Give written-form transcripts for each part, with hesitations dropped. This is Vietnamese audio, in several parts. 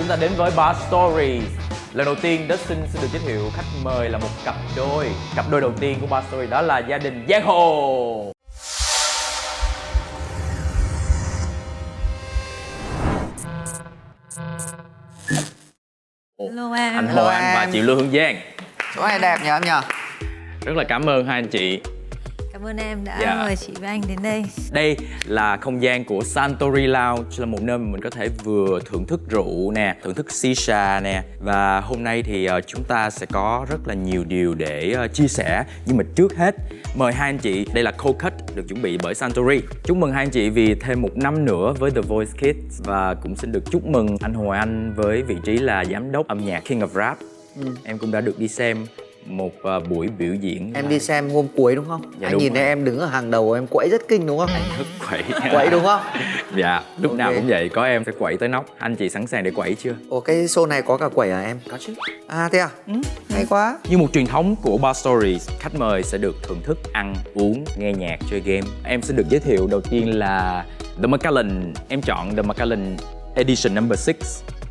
chúng ta đến với Bar Stories. Lần đầu tiên Dustin xin được giới thiệu khách mời là một cặp đôi. Cặp đôi đầu tiên của Bar Stories đó là gia đình Giang Hồ. Hello em. Anh Hồ Anh và chị Lưu Hương Giang. Chỗ này đẹp nhỉ em nhỉ? Rất là cảm ơn hai anh chị. Cảm ơn em đã mời chị và anh đến đây. Đây là không gian của Suntory Lounge, là một nơi mà mình có thể vừa thưởng thức rượu nè, thưởng thức shisha nè. Và hôm nay thì chúng ta sẽ có rất là nhiều điều để chia sẻ. Nhưng mà trước hết, mời hai anh chị, đây là Cold Cut được chuẩn bị bởi Suntory. Chúc mừng hai anh chị vì thêm một năm nữa với The Voice Kids. Và cũng xin được chúc mừng anh Hồ Anh với vị trí là giám đốc âm nhạc King of Rap. Em cũng đã được đi xem một buổi biểu diễn. Em đi xem hôm cuối đúng không? Dạ, anh đúng nhìn thấy rồi. em đứng ở hàng đầu, em quậy rất kinh đúng không? Anh thức quậy. Quậy đúng không? Dạ, lúc nào Ok. cũng vậy, có em sẽ quậy tới nóc. Anh chị sẵn sàng để quậy chưa? Ồ, cái show này có cả quẩy à em? Có chứ. À thế à? Hay quá. Như một truyền thống của Bar Stories, khách mời sẽ được thưởng thức, ăn, uống, nghe nhạc, chơi game. Em sẽ được giới thiệu đầu tiên là The Macallan. Em chọn The Macallan Edition number 6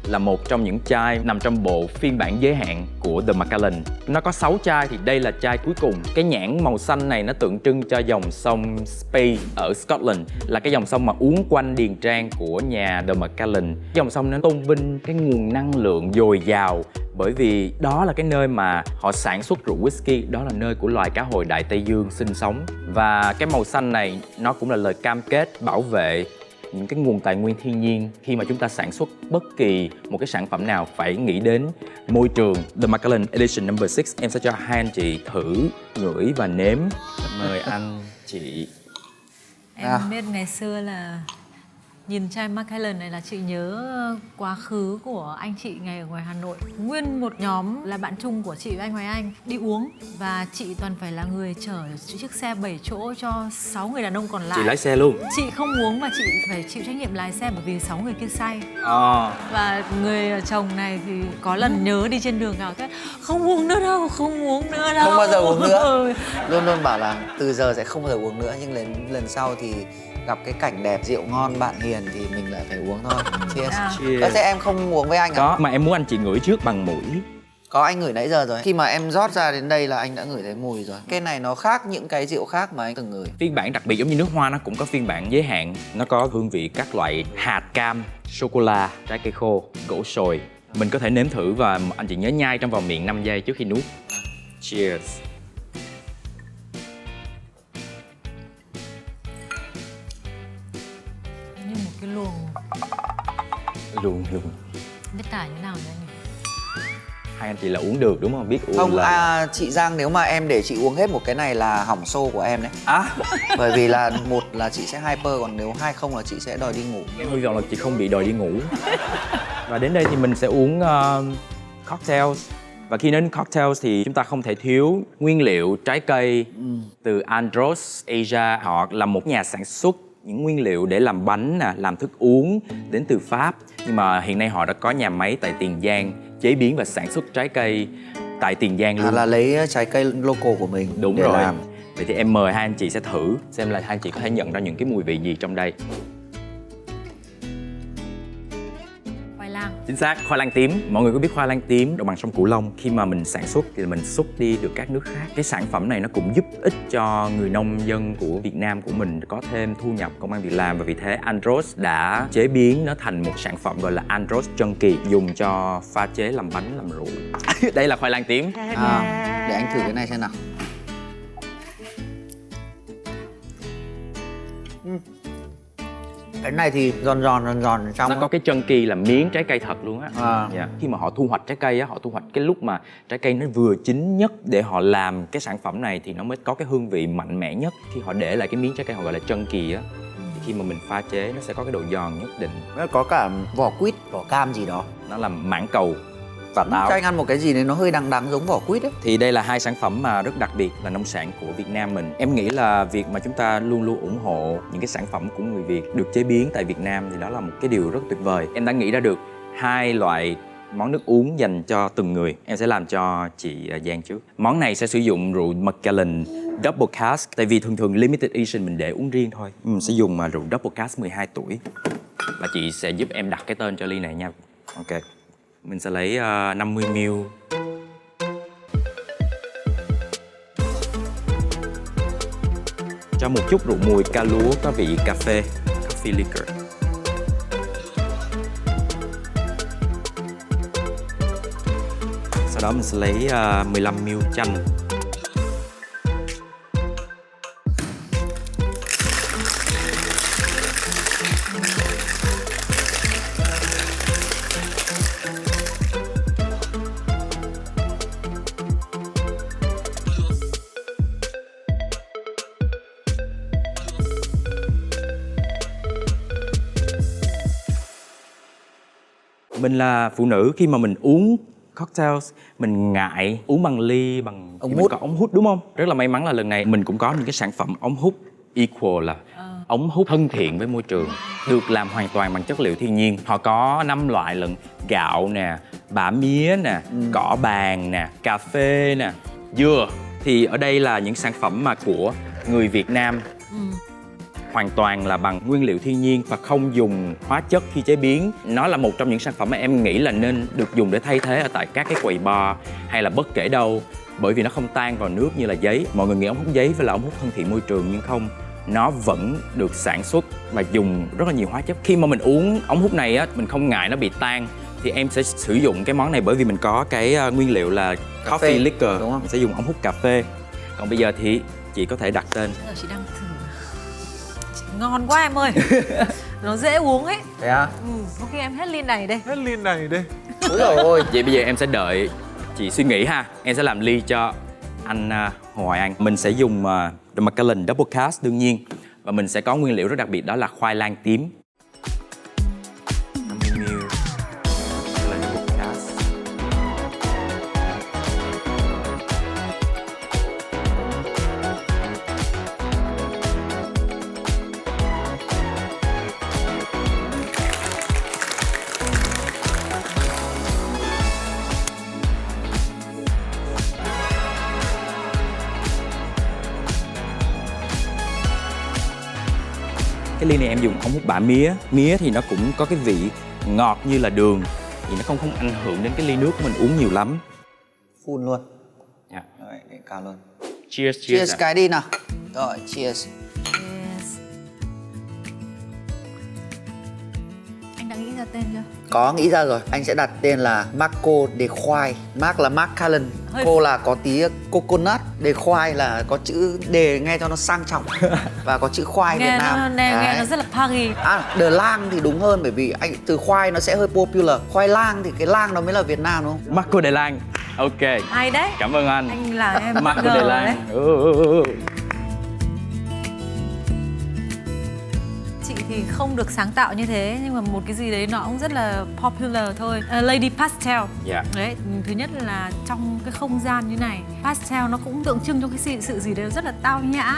là một trong những chai nằm trong bộ phiên bản giới hạn của The Macallan. Nó có 6 chai thì đây là chai cuối cùng. Cái nhãn màu xanh này nó tượng trưng cho dòng sông Spey ở Scotland, là cái dòng sông mà uốn quanh điền trang của nhà The Macallan. Dòng sông nó tôn vinh cái nguồn năng lượng dồi dào, bởi vì đó là cái nơi mà họ sản xuất rượu whisky, đó là nơi của loài cá hồi Đại Tây Dương sinh sống. Và cái màu xanh này nó cũng là lời cam kết bảo vệ những cái nguồn tài nguyên thiên nhiên. Khi mà chúng ta sản xuất bất kỳ một cái sản phẩm nào phải nghĩ đến môi trường. The Macallan Edition number 6, em sẽ cho hai anh chị thử ngửi và nếm. Mời anh chị. Em biết ngày xưa là nhìn chai Macallan này là chị nhớ quá khứ của anh chị ngày ở ngoài Hà Nội. Nguyên một nhóm là bạn chung của chị và anh Hoài Anh đi uống. Và chị toàn phải là người chở chiếc xe 7 chỗ cho 6 người đàn ông còn lại. Chị lái xe luôn. Chị không uống mà chị phải chịu trách nhiệm lái xe bởi vì 6 người kia say. Và người chồng này thì có lần nhớ đi trên đường gào thét không uống nữa đâu, không uống nữa đâu. Không bao giờ uống nữa. Luôn luôn bảo là từ giờ sẽ không bao giờ uống nữa. Nhưng lần sau thì gặp cái cảnh đẹp, rượu ngon, bạn hiền thì mình lại phải uống thôi. Cheers. Cheers. Thế em không uống với anh à? Có, mà em muốn anh chị ngửi trước bằng mũi. Có, anh ngửi nãy giờ rồi. Khi mà em rót ra đến đây là anh đã ngửi thấy mùi rồi. Cái này nó khác những cái rượu khác mà anh từng ngửi. Phiên bản đặc biệt giống như nước hoa, nó cũng có phiên bản giới hạn. Nó có hương vị các loại hạt cam, sô-cô-la, trái cây khô, gỗ sồi. Mình có thể nếm thử và anh chị nhớ nhai trong vòng miệng 5 giây trước khi nuốt. Cheers. Như một cái luồng Luôn. biết tả như nào đấy anh nhỉ? Hai anh chị là uống được đúng không? Biết uống Không, là... chị Giang nếu mà em để chị uống hết một cái này là hỏng show của em đấy. Bởi vì là một là chị sẽ hyper, còn nếu hai không là chị sẽ đòi đi ngủ. Em hy vọng là chị không bị đòi đi ngủ. Và đến đây thì mình sẽ uống cocktails. Và khi đến cocktails thì chúng ta không thể thiếu nguyên liệu trái cây từ Andros Asia. Họ là một nhà sản xuất những nguyên liệu để làm bánh, làm thức uống đến từ Pháp. Nhưng mà hiện nay họ đã có nhà máy tại Tiền Giang chế biến và sản xuất trái cây tại Tiền Giang luôn. Là lấy trái cây local của mình. Đúng để rồi. làm. Vậy thì em mời hai anh chị sẽ thử xem là hai anh chị có thể nhận ra những cái mùi vị gì trong đây. Khoai lang. Chính xác, khoai lang tím. Mọi người có biết khoai lang tím đồng bằng sông Cửu Long khi mà mình sản xuất thì mình xuất đi được các nước khác. Cái sản phẩm này nó cũng giúp ích cho người nông dân của Việt Nam của mình có thêm thu nhập, công ăn việc làm. Và vì thế Andros đã chế biến nó thành một sản phẩm gọi là Andros Junkie, dùng cho pha chế làm bánh, làm rượu. Đây là khoai lang tím. Để anh thử cái này xem nào. Cái này thì giòn ở trong. Nó có cái chân kỳ là miếng trái cây thật luôn á. Dạ. Khi mà họ thu hoạch trái cây á, họ thu hoạch cái lúc mà trái cây nó vừa chín nhất để họ làm cái sản phẩm này thì nó mới có cái hương vị mạnh mẽ nhất. Khi họ để lại cái miếng trái cây họ gọi là chân kỳ á, thì khi mà mình pha chế nó sẽ có cái độ giòn nhất định. Nó có cả vỏ quýt, vỏ cam gì đó. Nó là mãng cầu và táo. Cho anh ăn một cái gì đấy nó hơi đắng giống vỏ quýt ấy. Thì đây là hai sản phẩm mà rất đặc biệt là nông sản của Việt Nam mình. Em nghĩ là việc mà chúng ta luôn luôn ủng hộ những cái sản phẩm của người Việt được chế biến tại Việt Nam thì đó là một cái điều rất tuyệt vời. Em đã nghĩ ra được hai loại món nước uống dành cho từng người. Em sẽ làm cho chị Giang trước. Món này sẽ sử dụng rượu Macallan Double Cask. Tại vì thường Limited Edition mình để uống riêng thôi. Mình sẽ dùng rượu Double Cask 12 tuổi. Và chị sẽ giúp em đặt cái tên cho ly này nha. Ok. Mình sẽ lấy 50ml. Cho một chút rượu mùi ca lúa có vị cà phê, coffee liquor. Sau đó mình sẽ lấy 15ml chanh. Mình là phụ nữ, khi mà mình uống cocktails mình ngại uống bằng ly, bằng Ống mình hút. có ống hút đúng không? Rất là may mắn là lần này mình cũng có những cái sản phẩm ống hút equal, là ống hút thân thiện với môi trường, được làm hoàn toàn bằng chất liệu thiên nhiên. Họ có 5 loại lận: gạo nè, bã mía nè, cỏ bàn nè, cà phê nè, dừa. Thì ở đây là những sản phẩm mà của người Việt Nam, hoàn toàn là bằng nguyên liệu thiên nhiên và không dùng hóa chất khi chế biến. Nó là một trong những sản phẩm mà em nghĩ là nên được dùng để thay thế ở tại các cái quầy bar hay là bất kể đâu, bởi vì nó không tan vào nước như là giấy. Mọi người nghĩ ống hút giấy phải là ống hút thân thiện môi trường, nhưng không, nó vẫn được sản xuất và dùng rất là nhiều hóa chất. Khi mà mình uống ống hút này á, mình không ngại nó bị tan, thì em sẽ sử dụng cái món này bởi vì mình có cái nguyên liệu là Cà phê, coffee liquor, đúng không? mình sẽ dùng ống hút cà phê. Còn bây giờ thì chị có thể đặt tên. Bây giờ chị đang thử. Chị ngon quá em ơi. Nó dễ uống ấy. Thế à? Có khi em hết ly này đây. Hết ly này đây. Úi dồi ôi. Vậy bây giờ em sẽ đợi chị suy nghĩ ha. Em sẽ làm ly cho anh Hoài Anh. Mình sẽ dùng The Macallan Double Cast đương nhiên. Và mình sẽ có nguyên liệu rất đặc biệt, đó là khoai lang tím. 50ml Macallan Double Cast. Cái ly này em dùng ống hút bã mía. Mía thì nó cũng có cái vị ngọt như là đường, thì nó không ảnh hưởng đến cái ly nước của mình uống nhiều lắm. Phun luôn. Dạ. Rồi, để cao luôn. Cheers, Cheers ạ. cái đi nào. Rồi, cheers. Yes. Anh đã nghĩ ra tên chưa? Có nghĩ ra rồi, anh sẽ đặt tên là Marco de khoai. Marc là Macallan, Hơi- cô là có tí coconut, de khoai là có chữ đề nghe cho nó sang trọng và có chữ khoai Việt Nghe Nam. nghe Đấy. nó rất là Paris. À, de lang thì đúng hơn, bởi vì anh từ khoai nó sẽ hơi popular. Khoai lang thì cái lang nó mới là Việt Nam đúng không? Marco de Lang. Ok. Hay đấy. Cảm ơn anh. Anh là em bất Marco ngờ de đấy. Lang. Chị thì không được sáng tạo như thế, nhưng mà một cái gì đấy nó cũng rất là popular thôi. Lady Pastel. Dạ. Đấy, thứ nhất là trong cái không gian như này, pastel nó cũng tượng trưng cho cái sự gì đấy rất là tao nhã,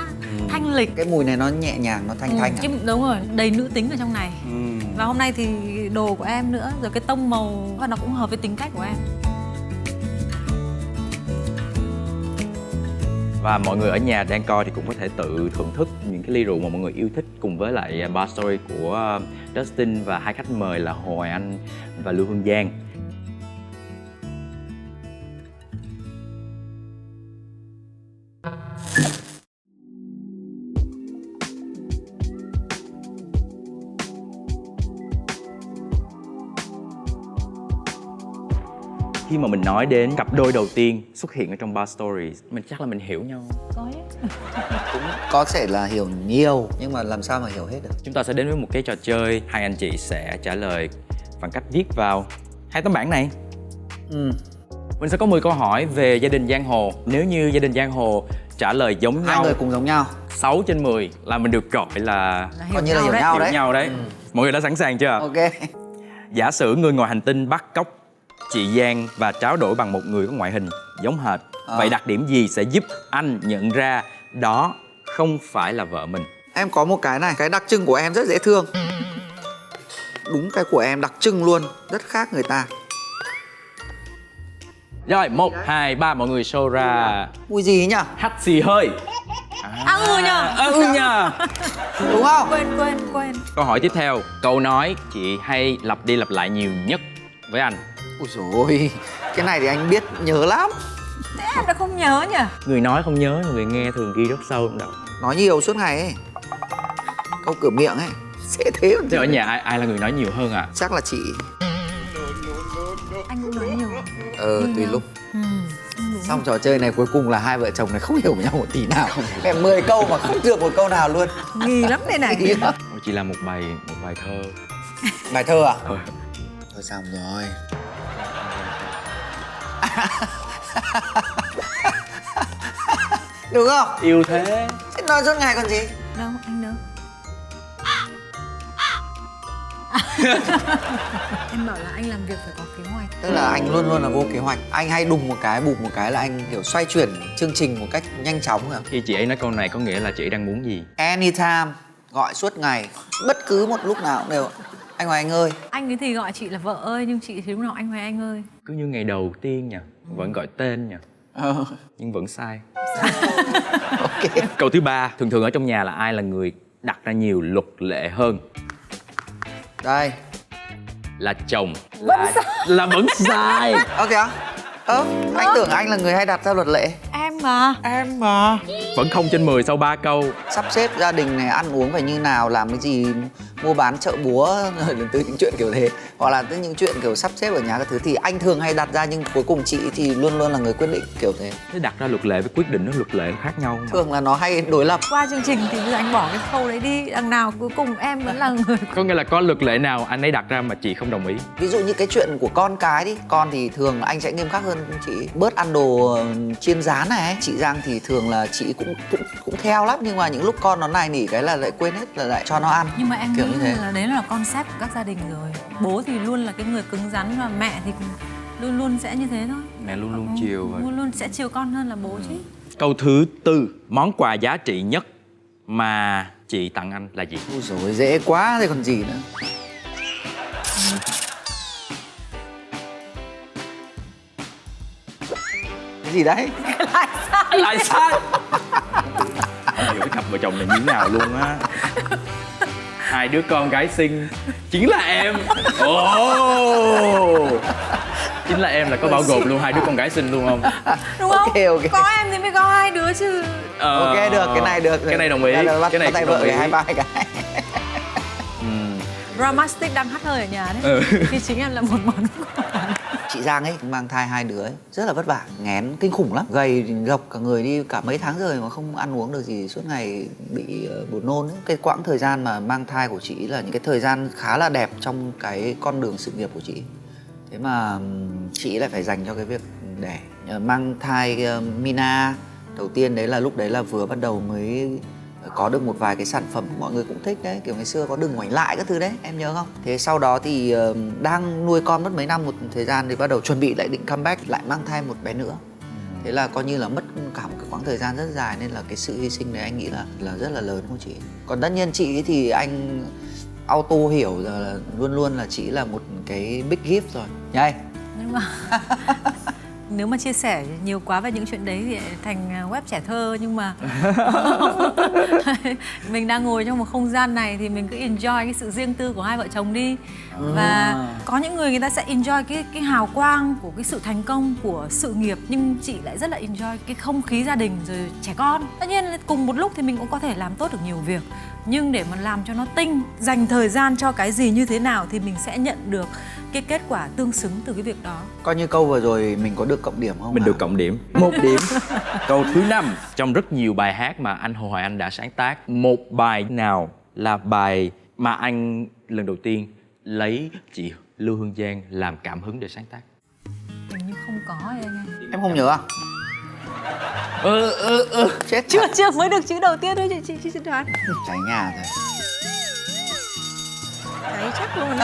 thanh lịch. Cái mùi này nó nhẹ nhàng, nó thanh thanh à? Đúng rồi, đầy nữ tính ở trong này. Ừ. Và hôm nay thì đồ của em nữa, rồi cái tông màu và nó cũng hợp với tính cách của em. Và mọi người ở nhà đang coi thì cũng có thể tự thưởng thức những cái ly rượu mà mọi người yêu thích cùng với lại bar story của Dustin và hai khách mời là Hoài Anh và Lưu Hương Giang. Khi mà mình nói đến cặp đôi đầu tiên xuất hiện ở trong bar stories, mình chắc là mình hiểu nhau. Có ấy. Cũng có thể là hiểu nhiều, nhưng mà làm sao mà hiểu hết được. Chúng ta sẽ đến với một cái trò chơi. Hai anh chị sẽ trả lời bằng cách viết vào hai tấm bảng này. Mình sẽ có 10 câu hỏi về gia đình giang hồ. Nếu như gia đình giang hồ trả lời giống Hai nhau người cùng giống nhau. 6 trên 10 là mình được gọi là Coi như là hiểu nhau hiểu đấy. nhau đấy. Mọi người đã sẵn sàng chưa? Ok. Giả sử người ngoài hành tinh bắt cóc chị Giang và tráo đổi bằng một người có ngoại hình giống hệt. Vậy đặc điểm gì sẽ giúp anh nhận ra đó không phải là vợ mình? Em có một cái này, cái đặc trưng của em rất dễ thương. Đúng cái của em đặc trưng luôn, rất khác người ta. Rồi, 1, 2, 3, mọi người show ra. Mùi gì nhỉ? Hắt xì hơi. Nhờ. Đúng không? Quên. Câu hỏi tiếp theo. Câu nói chị hay lặp đi lặp lại nhiều nhất với anh. Ôi dồi ôi, cái này thì anh biết nhớ lắm. Thế em đã không nhớ nhỉ? Người nói không nhớ, người nghe thường ghi rất sâu trong đầu. Nói nhiều suốt ngày ấy. Câu cửa miệng ấy. Sẽ thế còn Thế ở gì. nhà ai là người nói nhiều hơn à? Chắc là chị. Anh cũng nói nhiều. Tùy lúc. Đúng. Xong trò chơi này cuối cùng là hai vợ chồng này không hiểu nhau một tí nào. Mẹ 10 câu mà không được một câu nào luôn. Nghi lắm đây này. Ôi, chỉ là một bài thơ. Bài thơ à? Thôi. Thôi xong rồi. Đúng không? Yêu thế. Thế nói suốt ngày còn gì? Đâu, anh đâu. Em bảo là anh làm việc phải có kế hoạch. Tức là anh luôn luôn là vô kế hoạch. Anh hay đùng một cái, bụp một cái là anh kiểu xoay chuyển chương trình một cách nhanh chóng rồi. Khi chị ấy nói câu này có nghĩa là chị ấy đang muốn gì? Anytime, gọi suốt ngày, bất cứ một lúc nào cũng đều. Anh Hoài Anh ơi. Anh ấy thì gọi chị là vợ ơi, nhưng chị thì lúc nào anh Hoài Anh ơi. Cứ như ngày đầu tiên nhỉ, vẫn gọi tên nhỉ, nhưng vẫn sai. Ok. Câu thứ ba, thường thường ở trong nhà là ai là người đặt ra nhiều luật lệ hơn? Đây. Là chồng. Là vẫn sai. Ok á? Anh tưởng anh là người hay đặt ra luật lệ. Em mà. Vẫn 0/10 sau 3 câu. Sắp xếp gia đình này ăn uống phải như nào, làm cái gì, mua bán chợ búa, từ những chuyện kiểu thế. Hoặc là từ những chuyện kiểu sắp xếp ở nhà các thứ thì anh thường hay đặt ra, nhưng cuối cùng chị thì luôn luôn là người quyết định kiểu thế. Thế đặt ra luật lệ với quyết định nó luật lệ khác nhau mà. Thường là nó hay đối lập. Qua chương trình thì bây giờ anh bỏ cái khâu đấy đi. Đằng nào cuối cùng em vẫn là người. Có nghĩa là có luật lệ nào anh ấy đặt ra mà chị không đồng ý? Ví dụ như cái chuyện của con cái đi. Con thì thường là anh sẽ nghiêm khắc hơn chị. Bớt ăn đồ chiên rán này. Chị Giang thì thường là chị cũng theo lắm. Nhưng mà những lúc con nó nài nỉ cái là lại quên hết, là lại cho nó ăn. Nhưng mà em kiểu nghĩ như thế. là đấy là concept của các gia đình rồi. Bố thì luôn là cái người cứng rắn và mẹ thì luôn luôn sẽ như thế thôi. Mẹ luôn luôn chiều rồi. Luôn luôn sẽ chiều con hơn là bố chứ. Câu thứ tư, món quà giá trị nhất mà chị tặng anh là gì? Ôi dồi ôi, dễ quá thì còn gì nữa. Cái gì đấy? Lại sai. Không hiểu cái cặp vợ chồng này như thế nào luôn á. Hai đứa con gái xinh chính là em. Ồ, chính là em, là có bao gồm luôn hai đứa con gái xinh luôn không? Đúng không? Ok. Có em thì mới có hai đứa chứ. Ok, được, cái này được. Cái này đồng ý. Cái này chị vợ đồng ý. để hai ba cái. Dramatic đang hắt hơi ở nhà đấy. Thì chính em là một món quà. Chị Giang ấy mang thai hai đứa ấy, rất là vất vả, nghén kinh khủng lắm, gầy gộc cả người đi cả mấy tháng rồi mà không ăn uống được gì, suốt ngày bị buồn nôn ấy. Cái quãng thời gian mà mang thai của chị là những cái thời gian khá là đẹp trong cái con đường sự nghiệp của chị. Thế mà chị lại phải dành cho cái việc đẻ. Mang thai Mina đầu tiên đấy là lúc đấy là vừa bắt đầu mới có được một vài cái sản phẩm mọi người cũng thích đấy, kiểu ngày xưa có đừng ngoảnh lại các thứ đấy, em nhớ không? Thế sau đó thì đang nuôi con mất mấy năm, một thời gian thì bắt đầu chuẩn bị lại định comeback, lại mang thai một bé nữa. Thế là coi như là mất cả một cái quãng thời gian rất dài, nên là cái sự hy sinh đấy anh nghĩ là rất là lớn của chị. Còn tất nhiên chị thì anh auto hiểu là luôn luôn là chị là một cái big gift rồi. Nhây. Nhưng mà nếu mà chia sẻ nhiều quá về những chuyện đấy thì thành web trẻ thơ, nhưng mà mình đang ngồi trong một không gian này thì mình cứ enjoy cái sự riêng tư của hai vợ chồng đi. Và có những người ta sẽ enjoy cái hào quang của cái sự thành công của sự nghiệp, nhưng chị lại rất là enjoy cái không khí gia đình rồi trẻ con. Tất nhiên là cùng một lúc thì mình cũng có thể làm tốt được nhiều việc, nhưng để mà làm cho nó tinh, dành thời gian cho cái gì như thế nào thì mình sẽ nhận được cái kết quả tương xứng từ cái việc đó. Coi như câu vừa rồi mình có được cộng điểm không? Mình được cộng điểm 1 điểm. Câu thứ 5, trong rất nhiều bài hát mà anh Hồ Hoài Anh đã sáng tác, một bài nào là bài mà anh lần đầu tiên lấy chị Lưu Hương Giang làm cảm hứng để sáng tác? Hình như không có ấy anh ơi. Em không nhớ à? Chết Chưa mới được chữ đầu tiên thôi, chị đoán. cháy nhà rồi. Đấy chắc luôn.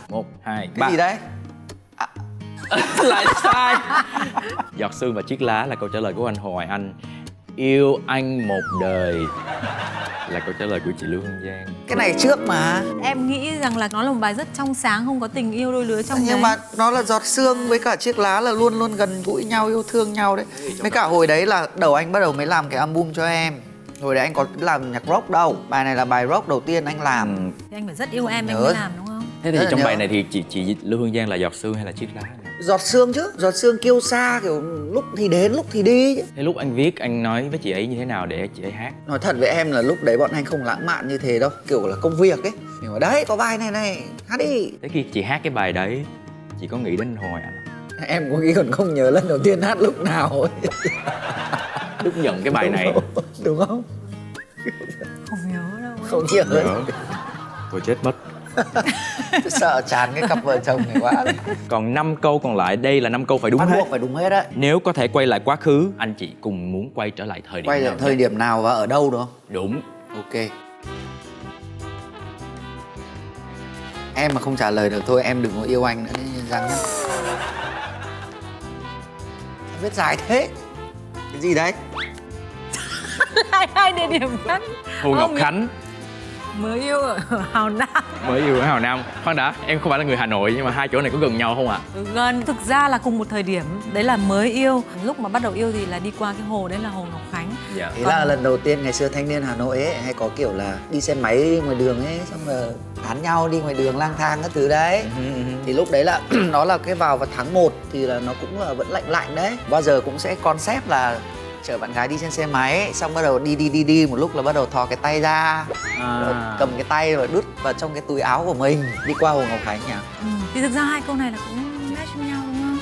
1, 2, Cái 3. gì đấy? Lại sai. Giọt sương và chiếc lá là câu trả lời của anh Hồ Hoài Anh. Yêu anh một đời là câu trả lời của chị Lưu Hương Giang. Cái này trước mà. Em nghĩ rằng là nó là một bài rất trong sáng, không có tình yêu đôi lứa trong đấy. Nhưng mà nó là giọt sương với cả chiếc lá là luôn luôn gần gũi nhau, yêu thương nhau đấy. Với cả hồi đấy là đầu anh bắt đầu mới làm cái album cho em. Hồi đấy anh có làm nhạc rock đâu. Bài này là bài rock đầu tiên anh làm. Thì anh phải rất yêu em anh Nhớ. mới làm đúng không? Thế Rất thì là trong nhớ. bài này thì chị Lưu Hương Giang là giọt sương hay là chiếc lá? Giọt sương chứ, giọt sương kiêu sa, kiểu lúc thì đến lúc thì đi chứ. Thế lúc anh viết anh nói với chị ấy như thế nào để chị ấy hát? Nói thật với em là lúc đấy bọn anh không lãng mạn như thế đâu, kiểu là công việc ấy. Mình bảo đấy có bài này hát đi. Thế khi chị hát cái bài đấy, chị có nghĩ đến Hồi anh không? Em có nghĩ còn không nhớ lần đầu tiên hát lúc nào ấy. Lúc nhận cái bài này. Đúng không? Không nhớ đâu ấy. Không nhớ. Nhớ. Tôi chết mất. Sợ chán cái cặp vợ chồng này quá. Còn 5 câu còn lại, đây là 5 câu phải đúng Bắt hết. buộc phải đúng hết đấy. Nếu có thể quay lại quá khứ, anh chị cùng muốn quay trở lại thời điểm Quay nào lại thời nhất? điểm nào và ở đâu đúng không? Đúng. Ok. Em mà không trả lời được thôi em đừng có yêu anh nữa Giang nhá. Viết dài thế. Cái gì đấy? Hai địa điểm khác. Hồ Ngọc Ông Khánh mới yêu ở Hào Nam. mới yêu ở Hào Nam. Khoan đã, em không phải là người Hà Nội nhưng mà hai chỗ này có gần nhau không ạ? Gần, thực ra là cùng một thời điểm. Đấy là mới yêu. Lúc mà bắt đầu yêu thì là đi qua cái hồ đấy là hồ Ngọc Khánh. Dạ. Thế là lần đầu tiên ngày xưa thanh niên Hà Nội ấy hay có kiểu là đi xe máy ngoài đường ấy, xong rồi tán nhau đi ngoài đường lang thang các thứ đấy. Thì lúc đấy là nó là cái vào tháng 1 thì là nó cũng là vẫn lạnh lạnh đấy. Bao giờ cũng sẽ concept là chở bạn gái đi trên xe máy, xong bắt đầu đi một lúc là bắt đầu thò cái tay ra, rồi cầm cái tay rồi đút vào trong cái túi áo của mình đi qua hồ Ngọc Khánh nhỉ. Thì thực ra hai câu này là cũng match với nhau đúng không?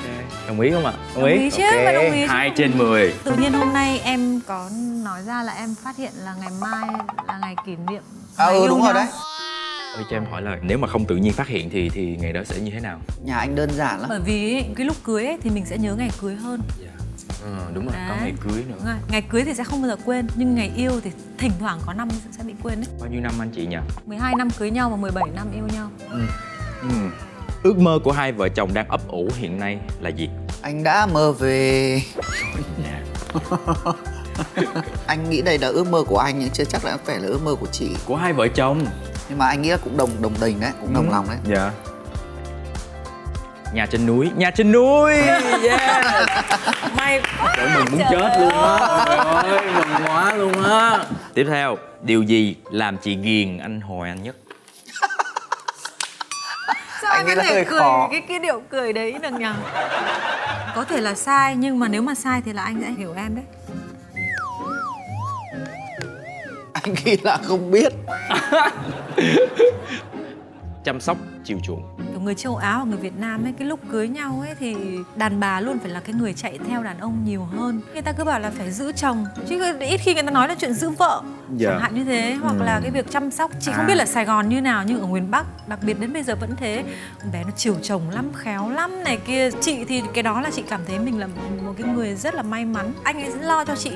Đồng ý không ạ? Đồng ý chứ, Ok. phải đồng ý chứ. 2 trên 10. Tự nhiên hôm nay em có nói ra là em phát hiện là ngày mai là ngày kỷ niệm ngày yêu Đúng rồi nhau. đấy. Ôi cho em hỏi là nếu mà không tự nhiên phát hiện thì ngày đó sẽ như thế nào? Nhà anh đơn giản lắm. Bởi vì ấy, cái lúc cưới ấy, thì mình sẽ nhớ ngày cưới hơn. Dạ. Đúng rồi, có Đấy. ngày cưới nữa. Đúng rồi. Ngày cưới thì sẽ không bao giờ quên, nhưng ngày yêu thì thỉnh thoảng có năm sẽ bị quên đấy. Bao nhiêu năm anh chị nhỉ? 12 năm cưới nhau và 17 năm yêu nhau. Ước mơ của hai vợ chồng đang ấp ủ hiện nay là gì? Anh đã mơ về. Dạ. Anh nghĩ đây là ước mơ của anh nhưng chưa chắc là phải là ước mơ của chị. Của hai vợ chồng. Nhưng mà anh nghĩ là cũng đồng tình đấy, cũng đồng lòng đấy. Dạ. Nhà trên núi. Nhà trên núi. Yeah. May Trời mừng muốn chết luôn á. Trời ơi, mừng quá luôn á. Tiếp theo, điều gì làm chị ghiền anh Hồi anh nhất? sao Anh anh nghĩ có là thể hơi cười khó. cái điệu cười đấy được nhỉ? Có thể là sai nhưng mà nếu mà sai thì là anh sẽ hiểu em đấy. Anh nghĩ là không biết. Chăm sóc, chiều chuộng. Kiểu người châu Á và người Việt Nam ấy, cái lúc cưới nhau ấy thì đàn bà luôn phải là cái người chạy theo đàn ông nhiều hơn. Người ta cứ bảo là phải giữ chồng, chứ ít khi người ta nói là chuyện giữ vợ. Dạ. Chẳng hạn như thế, hoặc là cái việc chăm sóc. Chị không biết là Sài Gòn như nào nhưng ở miền Bắc, đặc biệt đến bây giờ vẫn thế. Con bé nó chiều chồng lắm, khéo lắm này kia. Chị thì cái đó là chị cảm thấy mình là một cái người rất là may mắn. Anh ấy sẽ lo cho chị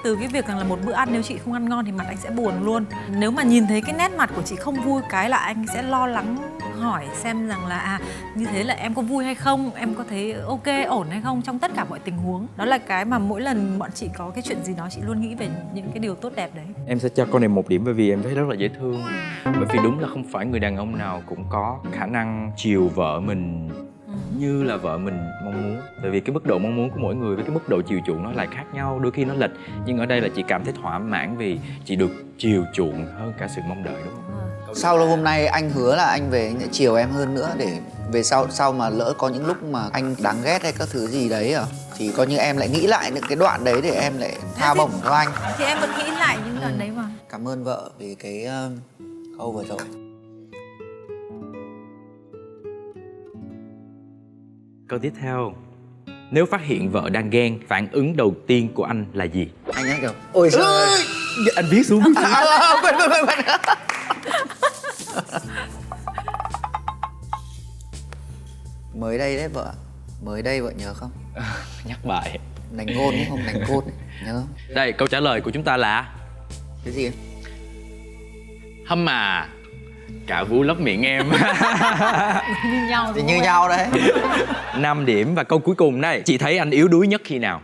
từ cái việc rằng là một bữa ăn nếu chị không ăn ngon thì mặt anh sẽ buồn luôn. Nếu mà nhìn thấy cái nét mặt của chị không vui cái là anh sẽ lo lắng hỏi xem rằng là như thế là em có vui hay không, em có thấy ok ổn hay không trong tất cả mọi tình huống. Đó là cái mà mỗi lần bọn chị có cái chuyện gì đó chị luôn nghĩ về những cái điều tốt đẹp đấy. Em sẽ cho con này 1 điểm bởi vì em thấy rất là dễ thương. Bởi vì đúng là không phải người đàn ông nào cũng có khả năng chiều vợ mình như là vợ mình mong muốn. Tại vì cái mức độ mong muốn của mỗi người với cái mức độ chiều chuộng nó lại khác nhau, đôi khi nó lệch. Nhưng ở đây là chị cảm thấy thỏa mãn vì chị được chiều chuộng hơn cả sự mong đợi, đúng không? Sau là hôm nay anh hứa là anh về anh sẽ chiều em hơn nữa để về sau mà lỡ có những lúc mà anh đáng ghét hay các thứ gì đấy thì coi như em lại nghĩ lại những cái đoạn đấy để em lại tha bổng cho anh. Thì em vẫn nghĩ lại những đoạn đấy mà. Cảm ơn vợ vì cái câu vừa rồi. Câu tiếp theo. Nếu phát hiện vợ đang ghen, phản ứng đầu tiên của anh là gì? Anh ấy kiểu ôi trời ơi. Anh viết xuống. Quên. Mới đây đấy vợ. Mới đây vợ nhớ không? Nhắc bài. Nành ngôn ấy không? Nành côn ấy. Nhớ không? Đây, câu trả lời của chúng ta là Cái gì? hâm à, cả Vũ lấp miệng em. Như nhau Thì đúng như không? nhau đấy. 5 điểm. Và câu cuối cùng đây, chị thấy anh yếu đuối nhất khi nào?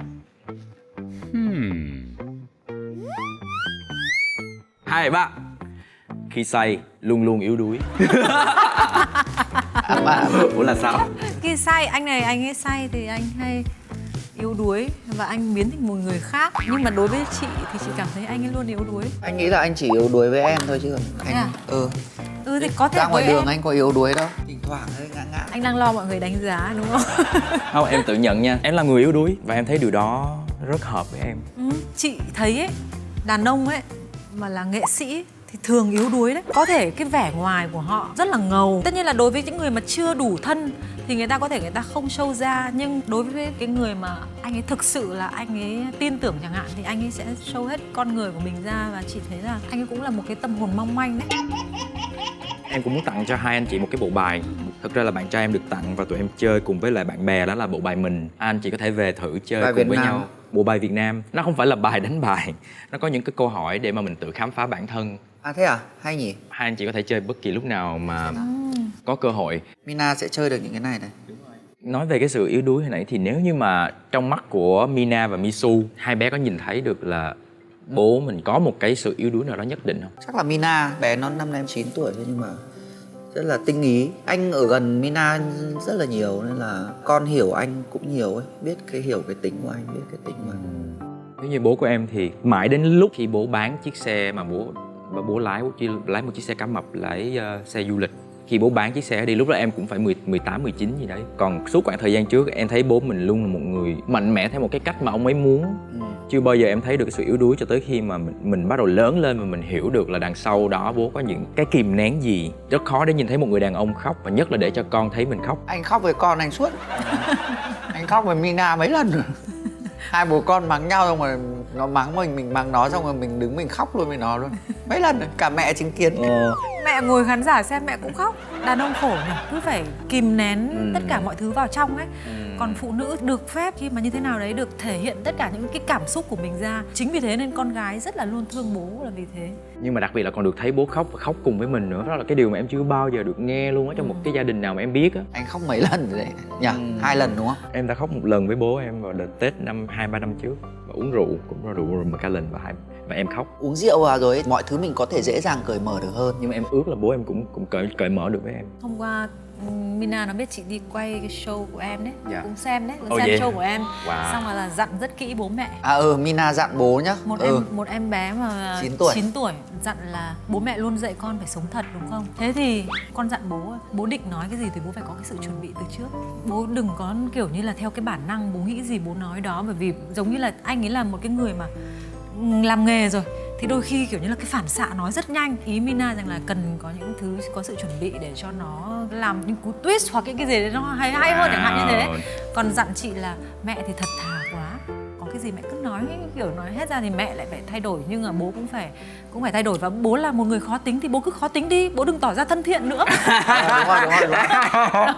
2, 3. Khi say luôn luôn yếu đuối. Ủa là sao? Khi say, anh ấy say thì anh hay yếu đuối và anh biến thành một người khác. Nhưng mà đối với chị thì chị cảm thấy anh ấy luôn yếu đuối. Anh nghĩ là anh chỉ yếu đuối với em thôi chứ Thế à? Ừ. Thì có thể ra ngoài với đường em. anh có yếu đuối đâu, thỉnh thoảng hơi ngã ngã. Anh đang lo mọi người đánh giá đúng không? Không, em tự nhận nha, em là người yếu đuối và em thấy điều đó rất hợp với em. Chị thấy ấy, đàn ông ấy mà là nghệ sĩ thì thường yếu đuối đấy. Có thể cái vẻ ngoài của họ rất là ngầu. Tất nhiên là đối với những người mà chưa đủ thân thì người ta có thể người ta không show ra. Nhưng đối với cái người mà anh ấy thực sự là anh ấy tin tưởng chẳng hạn thì anh ấy sẽ show hết con người của mình ra. Và chị thấy là anh ấy cũng là một cái tâm hồn mong manh đấy. Em cũng muốn tặng cho hai anh chị một cái bộ bài. Thực ra là bạn trai em được tặng và tụi em chơi cùng với lại bạn bè, đó là bộ bài mình. Anh chị có thể về thử chơi Bài cùng Việt với Nam. nhau. Bộ bài Việt Nam, nó không phải là bài đánh bài, nó có những cái câu hỏi để mà mình tự khám phá bản thân. À thế à? Hay nhỉ? Hai anh chị có thể chơi bất kỳ lúc nào mà có cơ hội. Mina sẽ chơi được những cái này này. Nói về cái sự yếu đuối hồi nãy thì nếu như mà trong mắt của Mina và Misu, hai bé có nhìn thấy được là bố mình có một cái sự yếu đuối nào đó nhất định không? Chắc là Mina, bé nó năm nay em 9 tuổi thôi nhưng mà rất là tinh ý. Anh ở gần Mina rất là nhiều nên là con hiểu anh cũng nhiều ấy, biết cái hiểu cái tính của anh, biết cái tính của anh. Nếu như bố của em thì mãi đến lúc khi bố bán chiếc xe mà bố lái một chiếc xe cá mập, lái xe du lịch. Khi bố bán chiếc xe đi, lúc đó em cũng phải 18, 19 gì đấy. Còn suốt khoảng thời gian trước em thấy bố mình luôn là một người mạnh mẽ theo một cái cách mà ông ấy muốn. Chưa bao giờ em thấy được cái sự yếu đuối cho tới khi mà mình bắt đầu lớn lên và mình hiểu được là đằng sau đó bố có những cái kìm nén gì. Rất khó để nhìn thấy một người đàn ông khóc, và nhất là để cho con thấy mình khóc. Anh khóc với con anh suốt. Anh khóc với Mina mấy lần rồi. Hai bố con mắng nhau xong rồi nó mắng mình mắng nó, xong rồi mình đứng mình khóc luôn với nó luôn. Mấy lần rồi, cả mẹ chứng kiến. Mẹ ngồi khán giả xem mẹ cũng khóc. Đàn ông khổ nhỉ, cứ phải kìm nén tất cả mọi thứ vào trong ấy. Còn phụ nữ được phép khi mà như thế nào đấy được thể hiện tất cả những cái cảm xúc của mình ra. Chính vì thế nên con gái rất là luôn thương bố là vì thế. Nhưng mà đặc biệt là còn được thấy bố khóc và khóc cùng với mình nữa. Đó là cái điều mà em chưa bao giờ được nghe luôn á, trong một cái gia đình nào mà em biết á. Anh khóc mấy lần rồi đấy nhỉ? 2 lần đúng không? Em đã khóc một lần với bố em vào đợt Tết 2-3 năm trước. Và uống rượu, cũng là rượu Macallan và em khóc. Uống rượu vào rồi ấy, mọi thứ mình có thể dễ dàng cởi mở được hơn. Nhưng mà em ước là bố em cũng cởi mở được với em. Hôm qua Mina nó biết chị đi quay cái show của em đấy, Dạ. cũng xem đấy, Oh xem yeah. show của em. Wow. Xong rồi là dặn rất kỹ bố mẹ. Mina dặn bố nhá. Một em bé mà 9 tuổi dặn là bố mẹ luôn dạy con phải sống thật đúng không? Thế thì con dặn bố định nói cái gì thì bố phải có cái sự chuẩn bị từ trước. Bố đừng có kiểu như là theo cái bản năng bố nghĩ gì bố nói đó, bởi vì giống như là anh ấy là một cái người mà làm nghề rồi thì đôi khi kiểu như là cái phản xạ nói rất nhanh. Ý Mina rằng là cần có những thứ có sự chuẩn bị để cho nó làm những cú twist hoặc cái gì đấy nó hay hơn chẳng hạn như thế. Còn dặn chị là mẹ thì thật thà quá, có cái gì mẹ cứ nói kiểu nói hết ra thì mẹ lại phải thay đổi, nhưng mà bố cũng phải thay đổi, và bố là một người khó tính thì bố cứ khó tính đi, bố đừng tỏ ra thân thiện nữa.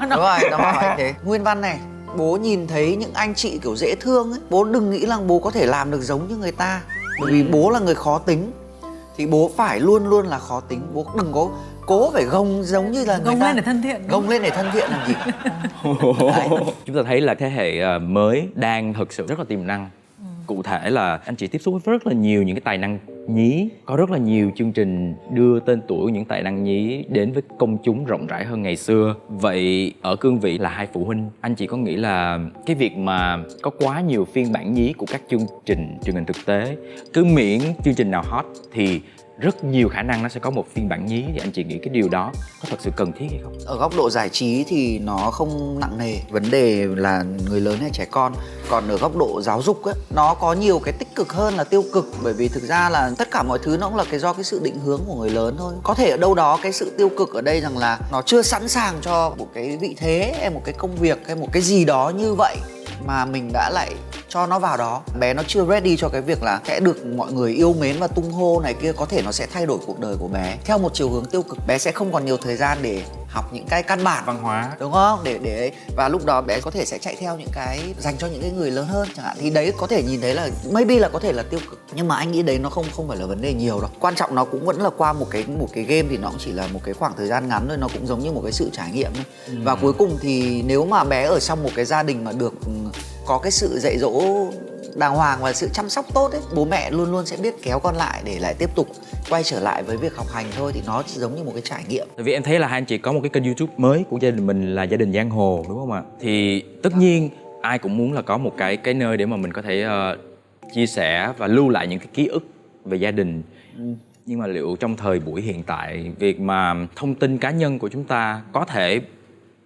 Đúng rồi, nó hỏi thế. Nguyên văn này, bố nhìn thấy những anh chị kiểu dễ thương ấy, bố đừng nghĩ rằng bố có thể làm được giống như người ta. Bởi vì bố là người khó tính thì bố phải luôn luôn là khó tính. Bố đừng có cố phải gồng giống như là người Gồng ta. lên để thân thiện. Gồng lên để thân thiện làm gì? Chúng ta thấy là thế hệ mới đang thực sự rất là tiềm năng. Cụ thể là anh chị tiếp xúc với rất là nhiều những cái tài năng nhí. Có rất là nhiều chương trình đưa tên tuổi những tài năng nhí đến với công chúng rộng rãi hơn ngày xưa. Vậy ở cương vị là hai phụ huynh, anh chị có nghĩ là cái việc mà có quá nhiều phiên bản nhí của các chương trình truyền hình thực tế, cứ miễn chương trình nào hot thì rất nhiều khả năng nó sẽ có một phiên bản nhí, thì anh chị nghĩ cái điều đó có thật sự cần thiết hay không? Ở góc độ giải trí thì nó không nặng nề vấn đề là người lớn hay trẻ con. Còn ở góc độ giáo dục ấy, nó có nhiều cái tích cực hơn là tiêu cực. Bởi vì thực ra là tất cả mọi thứ nó cũng là do cái sự định hướng của người lớn thôi. Có thể ở đâu đó cái sự tiêu cực ở đây rằng là nó chưa sẵn sàng cho một cái vị thế hay một cái công việc hay một cái gì đó như vậy mà mình đã lại cho nó vào đó. Bé nó chưa ready cho cái việc là sẽ được mọi người yêu mến và tung hô này kia. Có thể nó sẽ thay đổi cuộc đời của bé theo một chiều hướng tiêu cực. Bé sẽ không còn nhiều thời gian để học những cái căn bản Văn hóa, đúng không? Để và lúc đó bé có thể sẽ chạy theo những cái dành cho những cái người lớn hơn chẳng hạn. Thì đấy có thể nhìn thấy là maybe là có thể là tiêu cực. Nhưng mà anh nghĩ đấy nó không phải là vấn đề nhiều đâu. Quan trọng nó cũng vẫn là qua một cái game thì nó cũng chỉ là một cái khoảng thời gian ngắn thôi, nó cũng giống như một cái sự trải nghiệm thôi. Và cuối cùng thì nếu mà bé ở trong một cái gia đình mà được có cái sự dạy dỗ đàng hoàng và sự chăm sóc tốt ấy, bố mẹ luôn luôn sẽ biết kéo con lại để lại tiếp tục quay trở lại với việc học hành thôi, thì nó giống như một cái trải nghiệm. Tại vì em thấy là hai anh chị có một cái kênh YouTube mới của gia đình mình là Gia Đình Giang Hồ, đúng không ạ? Thì tất nhiên ai cũng muốn là có một cái nơi để mà mình có thể chia sẻ và lưu lại những cái ký ức về gia đình. Nhưng mà liệu trong thời buổi hiện tại, việc mà thông tin cá nhân của chúng ta có thể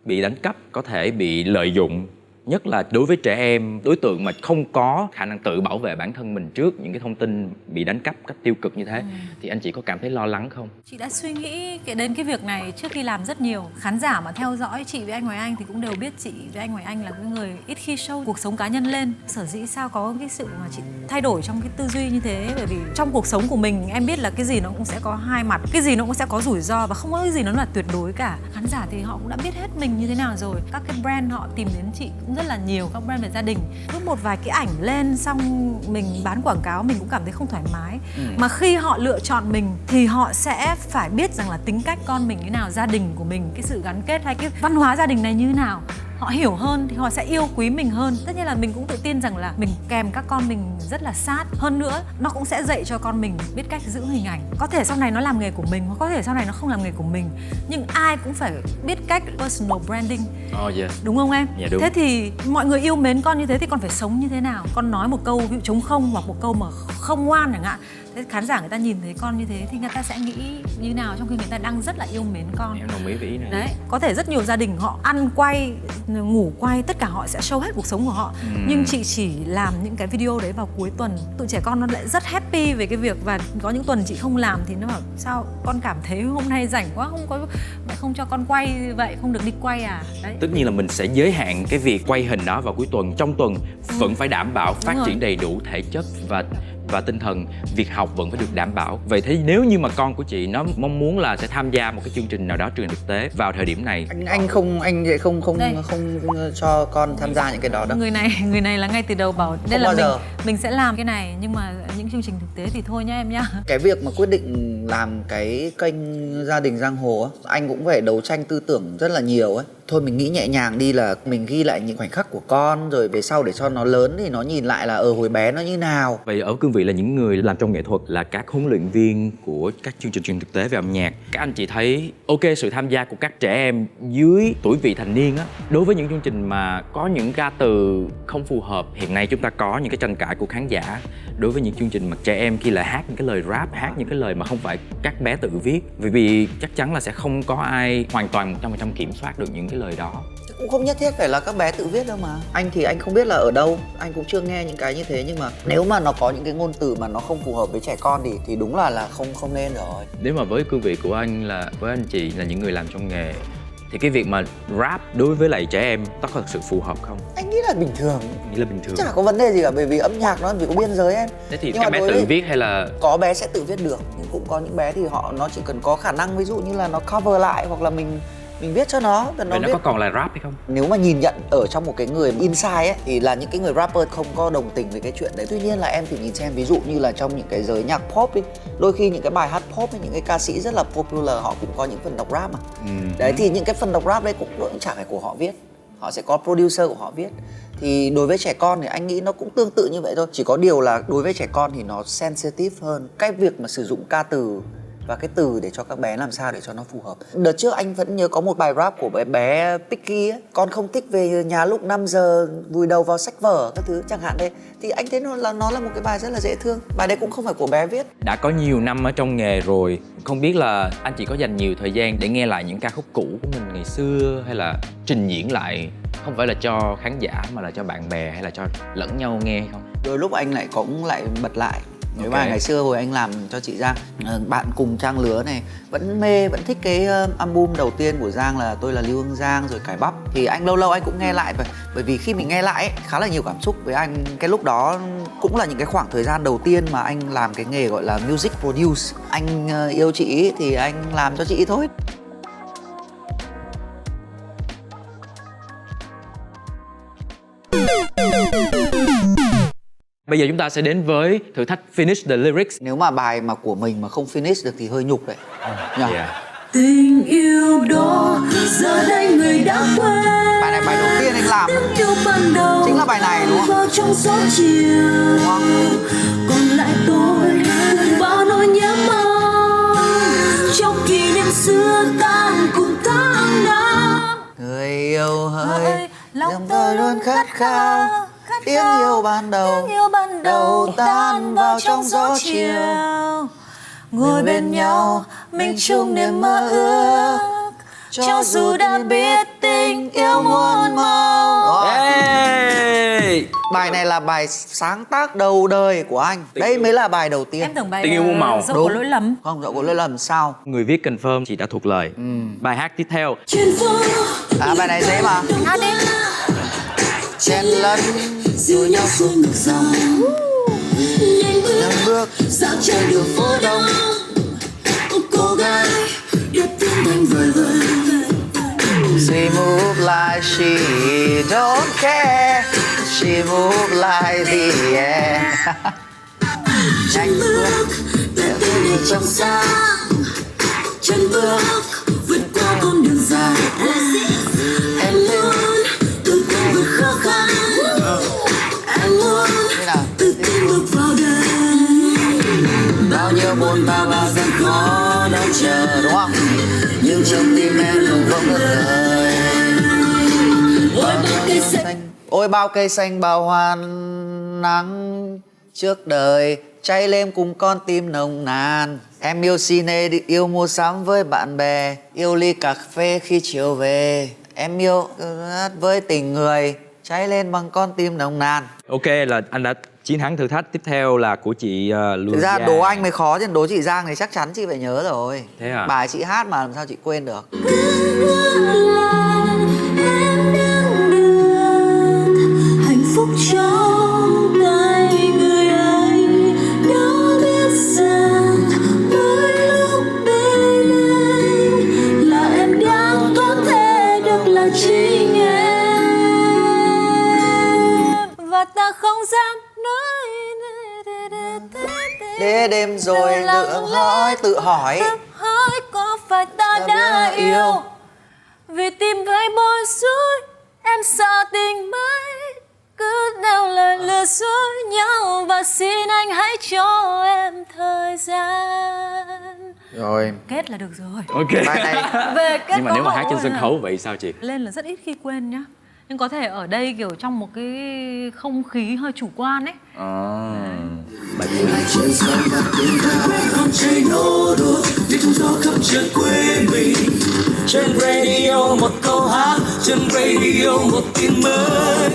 bị đánh cắp, có thể bị lợi dụng, nhất là đối với trẻ em, đối tượng mà không có khả năng tự bảo vệ bản thân mình trước những cái thông tin bị đánh cắp cách tiêu cực như thế, thì anh chị có cảm thấy lo lắng không? Chị đã suy nghĩ đến cái việc này trước khi làm rất nhiều. Khán giả mà theo dõi chị với anh Hoài Anh thì cũng đều biết chị với anh Hoài Anh là cái người ít khi show cuộc sống cá nhân lên. Sở dĩ sao có cái sự mà chị thay đổi trong cái tư duy như thế, bởi vì trong cuộc sống của mình em biết là cái gì nó cũng sẽ có hai mặt, cái gì nó cũng sẽ có rủi ro và không có cái gì nó là tuyệt đối cả. Khán giả thì họ cũng đã biết hết mình như thế nào rồi. Các cái brand họ tìm đến chị cũng rất là nhiều, các brand về gia đình. Cứ một vài cái ảnh lên xong mình bán quảng cáo mình cũng cảm thấy không thoải mái. Mà khi họ lựa chọn mình thì họ sẽ phải biết rằng là tính cách con mình như thế nào, gia đình của mình, cái sự gắn kết hay cái văn hóa gia đình này như thế nào. Họ hiểu hơn thì họ sẽ yêu quý mình hơn. Tất nhiên là mình cũng tự tin rằng là mình kèm các con mình rất là sát. Hơn nữa, nó cũng sẽ dạy cho con mình biết cách giữ hình ảnh. Có thể sau này nó làm nghề của mình, hoặc có thể sau này nó không làm nghề của mình. Nhưng ai cũng phải biết cách personal branding. Đúng không em? Dạ đúng. Thế thì mọi người yêu mến con như thế thì con phải sống như thế nào? Con nói một câu ví dụ trống không hoặc một câu mà không ngoan chẳng hạn. Thế khán giả người ta nhìn thấy con như thế thì người ta sẽ nghĩ như nào, trong khi người ta đang rất là yêu mến con. Em đồng ý với ý này. Đấy, có thể rất nhiều gia đình họ ăn quay, ngủ quay, tất cả họ sẽ show hết cuộc sống của họ. Nhưng chị chỉ làm những cái video đấy vào cuối tuần. Tụi trẻ con nó lại rất happy về cái việc, và có những tuần chị không làm thì nó bảo sao con cảm thấy hôm nay rảnh quá, mẹ không cho con quay vậy, không được đi quay à. Đấy. Tất nhiên là mình sẽ giới hạn cái việc quay hình đó vào cuối tuần. Trong tuần vẫn phải đảm bảo phát triển đầy đủ thể chất và tinh thần, việc học vẫn phải được đảm bảo. Vậy thế nếu như mà con của chị nó mong muốn là sẽ tham gia một cái chương trình nào đó truyền thực tế vào thời điểm này, anh không cho con tham gia những cái đó đâu. Người này là ngay từ đầu bảo đây là mình sẽ làm cái này, nhưng mà những chương trình thực tế thì thôi nhá em nhá. Cái việc mà quyết định làm cái kênh Gia đình Giang Hồ á, anh cũng phải đấu tranh tư tưởng rất là nhiều ấy. Thôi mình nghĩ nhẹ nhàng đi, là mình ghi lại những khoảnh khắc của con rồi về sau để cho nó lớn thì nó nhìn lại là hồi bé nó như nào. Vậy ở cương vị là những người làm trong nghệ thuật, là các huấn luyện viên của các chương trình truyền thực tế về âm nhạc, các anh chị thấy ok sự tham gia của các trẻ em dưới tuổi vị thành niên á, đối với những chương trình mà có những ca từ không phù hợp, hiện nay chúng ta có những cái tranh cãi của khán giả đối với những chương trình mà trẻ em khi lại hát những cái lời rap, hát những cái lời mà không phải các bé tự viết, vì chắc chắn là sẽ không có ai hoàn toàn 100% kiểm soát được những cái lời đó. Cũng không nhất thiết phải là các bé tự viết đâu mà. Anh thì anh không biết là ở đâu, anh cũng chưa nghe những cái như thế, nhưng mà nếu mà nó có những cái ngôn từ mà nó không phù hợp với trẻ con thì đúng là không nên rồi. Nếu mà với cương vị của anh, là với anh chị là những người làm trong nghề, thì cái việc mà rap đối với lại trẻ em nó có thật sự phù hợp không? Anh nghĩ là bình thường. Nghĩ là bình thường. Chả có vấn đề gì cả, bởi vì âm nhạc nó chỉ có biên giới em. Thế thì các bé tự viết hay là có bé sẽ tự viết được, nhưng cũng có những bé thì nó chỉ cần có khả năng, ví dụ như là nó cover lại hoặc là mình viết cho nó. Vậy nó có còn là rap hay không? Nếu mà nhìn nhận ở trong một cái người inside ấy, thì là những cái người rapper không có đồng tình với cái chuyện đấy. Tuy nhiên là em thử nhìn xem, ví dụ như là trong những cái giới nhạc pop ấy, đôi khi những cái bài hát pop ấy, những cái ca sĩ rất là popular họ cũng có những phần đọc rap mà. Đấy thì những cái phần đọc rap đấy cũng chả phải của họ viết, họ sẽ có producer của họ viết. Thì đối với trẻ con thì anh nghĩ nó cũng tương tự như vậy thôi. Chỉ có điều là đối với trẻ con thì nó sensitive hơn. Cái việc mà sử dụng ca từ và cái từ để cho các bé làm sao để cho nó phù hợp. Đợt trước anh vẫn nhớ có một bài rap của bé Picky ấy, con không thích về nhà lúc 5 giờ vùi đầu vào sách vở các thứ chẳng hạn đấy. Thì anh thấy nó là một cái bài rất là dễ thương. Bài đấy cũng không phải của bé viết. Đã có nhiều năm ở trong nghề rồi, không biết là anh chị có dành nhiều thời gian để nghe lại những ca khúc cũ của mình ngày xưa, hay là trình diễn lại, không phải là cho khán giả mà là cho bạn bè hay là cho lẫn nhau nghe không? Đôi lúc anh cũng lại bật lại mấy bài ngày xưa hồi anh làm cho chị Giang. Bạn cùng trang lứa này vẫn vẫn thích cái album đầu tiên của Giang là Tôi Là Lưu Hương Giang, rồi Cải Bắp. Thì anh lâu lâu anh cũng nghe lại, bởi vì khi mình nghe lại ấy, khá là nhiều cảm xúc với anh. Cái lúc đó cũng là những cái khoảng thời gian đầu tiên mà anh làm cái nghề gọi là music produce. Anh yêu chị thì anh làm cho chị thôi. Bây giờ chúng ta sẽ đến với thử thách Finish the Lyrics. Nếu mà bài mà của mình mà không finish được thì hơi nhục đấy. Tình yêu đó giờ đây người đã quên. Bài này bài đầu tiên anh làm chính là bài này đúng không? Vào trong gió chiều, còn lại tôi cùng bao nỗi nhớ mong trong kỷ niệm xưa tan cùng tháng năm. Người yêu hỡi, lòng tôi luôn khát khát khao tiếng yêu ban đầu, đầu tan vào trong gió chiều. Ngồi bên nhau mình chung niềm mơ ước, cho dù đã biết tình yêu muôn màu. Hey! Bài này là bài sáng tác đầu đời của anh. Đây mới là bài đầu tiên. Em tưởng bài Tình yêu muôn màu. Dẫu có lỗi lầm. Không, dẫu có lỗi lầm sao? Người viết confirm chị đã thuộc lời. Bài hát tiếp theo. Bài này dễ mà. Hát đi. Chen lấn dìu nhau xuống ngược dòng, nâng bước dạo trên đường phố đông. Cô gái biết tiếng anh vời vợi. She move like she don't care. She move like the air. Nhanh bước theo bước trong xa, chân bước vượt qua con đường dài. Em luôn từng bước vượt khó khăn. Em muốn tự tin bước vào đời. Bao nhiêu buồn bao gian khó đang chờ, đúng không? Nhưng trong tim em không ngớt lời. Ôi bao cây xanh bao hoa nắng trước đời, cháy lên cùng con tim nồng nàn. Em yêu cine, yêu mua sắm với bạn bè, yêu ly cà phê khi chiều về. Em yêu với tình người, cháy lên bằng con tim nồng nàn. Ok, là anh đã chiến thắng thử thách. Tiếp theo là của chị Thực ra đố anh mới khó, chứ đố chị Giang thì chắc chắn chị phải nhớ rồi. Thế à? Bài chị hát mà làm sao chị quên được. Hạnh phúc trong tay người anh, đã biết rằng mỗi lúc bên anh là em đang có thể được là chính em, Và ta không dám nói. Để đêm rồi tự hỏi Hỏi có phải ta đã yêu. Vì tim thấy bối rối, em sợ tình mấy cứ nêu lời lừa dối nhau. Và xin anh hãy cho em thời gian. rồi. Kết là được rồi. Ok. Bài này Về kết Nhưng mà nếu mà cấu hát trên hội sân là- khấu vậy sao chị? Lên là rất ít khi quên nhá. Nhưng có thể ở đây kiểu trong một cái không khí hơi chủ quan ấy. Bài gì? con chạy nô đùa vì trong gió khắp trời quê mình. Trên radio một câu hát, trên radio một tin mới.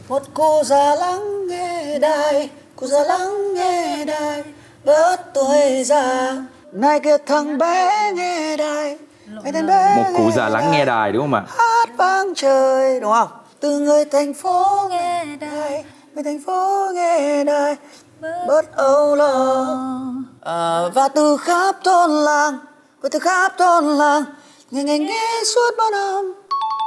một cô già lắng nghe đài, cô già lắng nghe đài, bớt tuổi già. Này kia thằng bé nghe đài, cái thằng bé Một cụ già lắng nghe đài đúng không ạ? hát vang trời, đúng không? Từ người thành phố nghe đài, người thành phố nghe đài, bớt âu lo. Và từ khắp thôn làng, và từ khắp thôn làng, nghe suốt bao năm.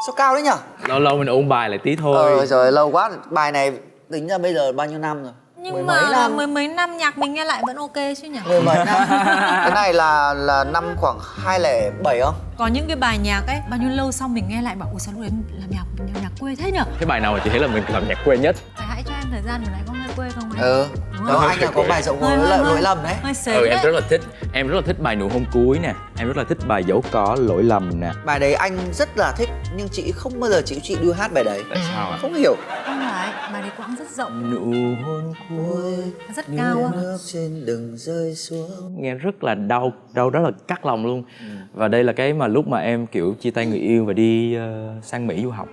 Sao cao đấy nhở? Lâu lâu mình ôn bài lại tí thôi. Trời lâu quá. Bài này tính ra bây giờ bao nhiêu năm rồi? Nhưng Mười mà mấy năm. mười mấy năm nhạc mình nghe lại vẫn ok chứ nhỉ? 10 mấy năm. Cái này là năm khoảng 2007 không? Có những cái bài nhạc ấy, bao nhiêu lâu sau mình nghe lại bảo ủa sao lúc đấy làm nhạc quê thế nhở? Cái bài nào mà chị thấy là mình làm nhạc quên nhất? Phải hãy cho em thời gian vừa nãy có nghe quê không anh? Đúng Đó, không? anh là có bài giọng lỗi lầm đấy. Hơi sến Em đấy. rất là thích. Em rất là thích bài Nụ hôn cuối nè. Em rất là thích bài Dẫu có lỗi lầm nè. Bài đấy anh rất là thích, nhưng chị không bao giờ chị đưa hát bài đấy. Tại sao ạ? Không hiểu. Không phải, bài đấy quãng rất rộng, Nụ hôn cuối rất cao á. Nước trên đừng rơi xuống. nghe rất là đau rất là cắt lòng luôn. Và đây là cái mà lúc mà em kiểu chia tay người yêu và đi sang Mỹ du học.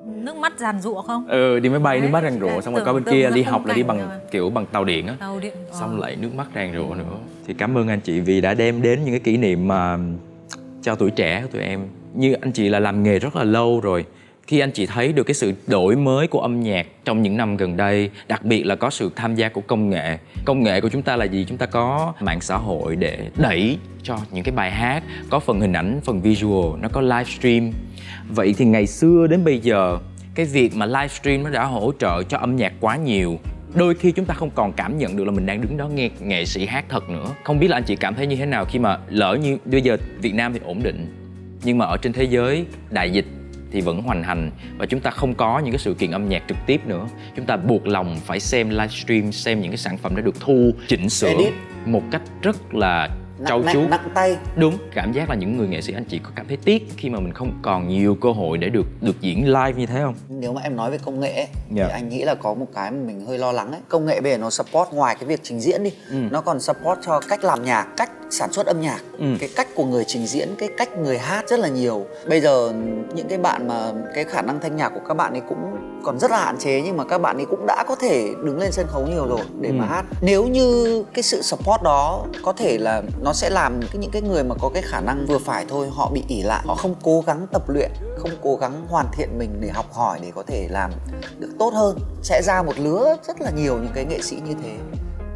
Nước mắt giàn giụa không? Đi máy bay Đấy, nước mắt ràn rụa, tưởng- xong rồi có bên tưởng kia ra đi khung học là đi cảnh bằng rồi. kiểu bằng tàu điện á. Tàu điện. Xong lại nước mắt ràn rụa nữa. Thì cảm ơn anh chị vì đã đem đến những cái kỷ niệm mà cho tuổi trẻ của tụi em. Như anh chị là làm nghề rất là lâu rồi. Khi anh chị thấy được cái sự đổi mới của âm nhạc trong những năm gần đây, đặc biệt là có sự tham gia của công nghệ. Công nghệ của chúng ta là gì? Chúng ta có mạng xã hội để đẩy cho những cái bài hát, có phần hình ảnh, phần visual, nó có livestream. Vậy thì ngày xưa đến bây giờ, cái việc mà livestream nó đã hỗ trợ cho âm nhạc quá nhiều. Đôi khi chúng ta không còn cảm nhận được là mình đang đứng đó nghe nghệ sĩ hát thật nữa. Không biết là anh chị cảm thấy như thế nào khi mà lỡ như bây giờ Việt Nam thì ổn định, nhưng mà ở trên thế giới đại dịch thì vẫn hoành hành và chúng ta không có những cái sự kiện âm nhạc trực tiếp nữa. Chúng ta buộc lòng phải xem livestream, xem những cái sản phẩm đã được thu, chỉnh sửa Edit. một cách rất là trau chuốt. Nặng tay. Đúng, cảm giác là những người nghệ sĩ anh chị có cảm thấy tiếc khi mà mình không còn nhiều cơ hội để được diễn live như thế không? Nếu mà em nói về công nghệ ấy, Dạ. thì anh nghĩ là có một cái mà mình hơi lo lắng ấy. Công nghệ bây giờ nó support ngoài cái việc trình diễn đi, nó còn support cho cách làm nhạc, cách sản xuất âm nhạc, cái cách của người trình diễn, cái cách người hát rất là nhiều. Bây giờ những cái bạn mà cái khả năng thanh nhạc của các bạn ấy cũng còn rất là hạn chế, nhưng mà các bạn ấy cũng đã có thể đứng lên sân khấu nhiều rồi để mà hát. Nếu như cái sự support đó có thể là nó sẽ làm những cái người mà có cái khả năng vừa phải thôi, họ bị ỷ lại, họ không cố gắng tập luyện, không cố gắng hoàn thiện mình để học hỏi để có thể làm được tốt hơn. Sẽ ra một lứa rất là nhiều những cái nghệ sĩ như thế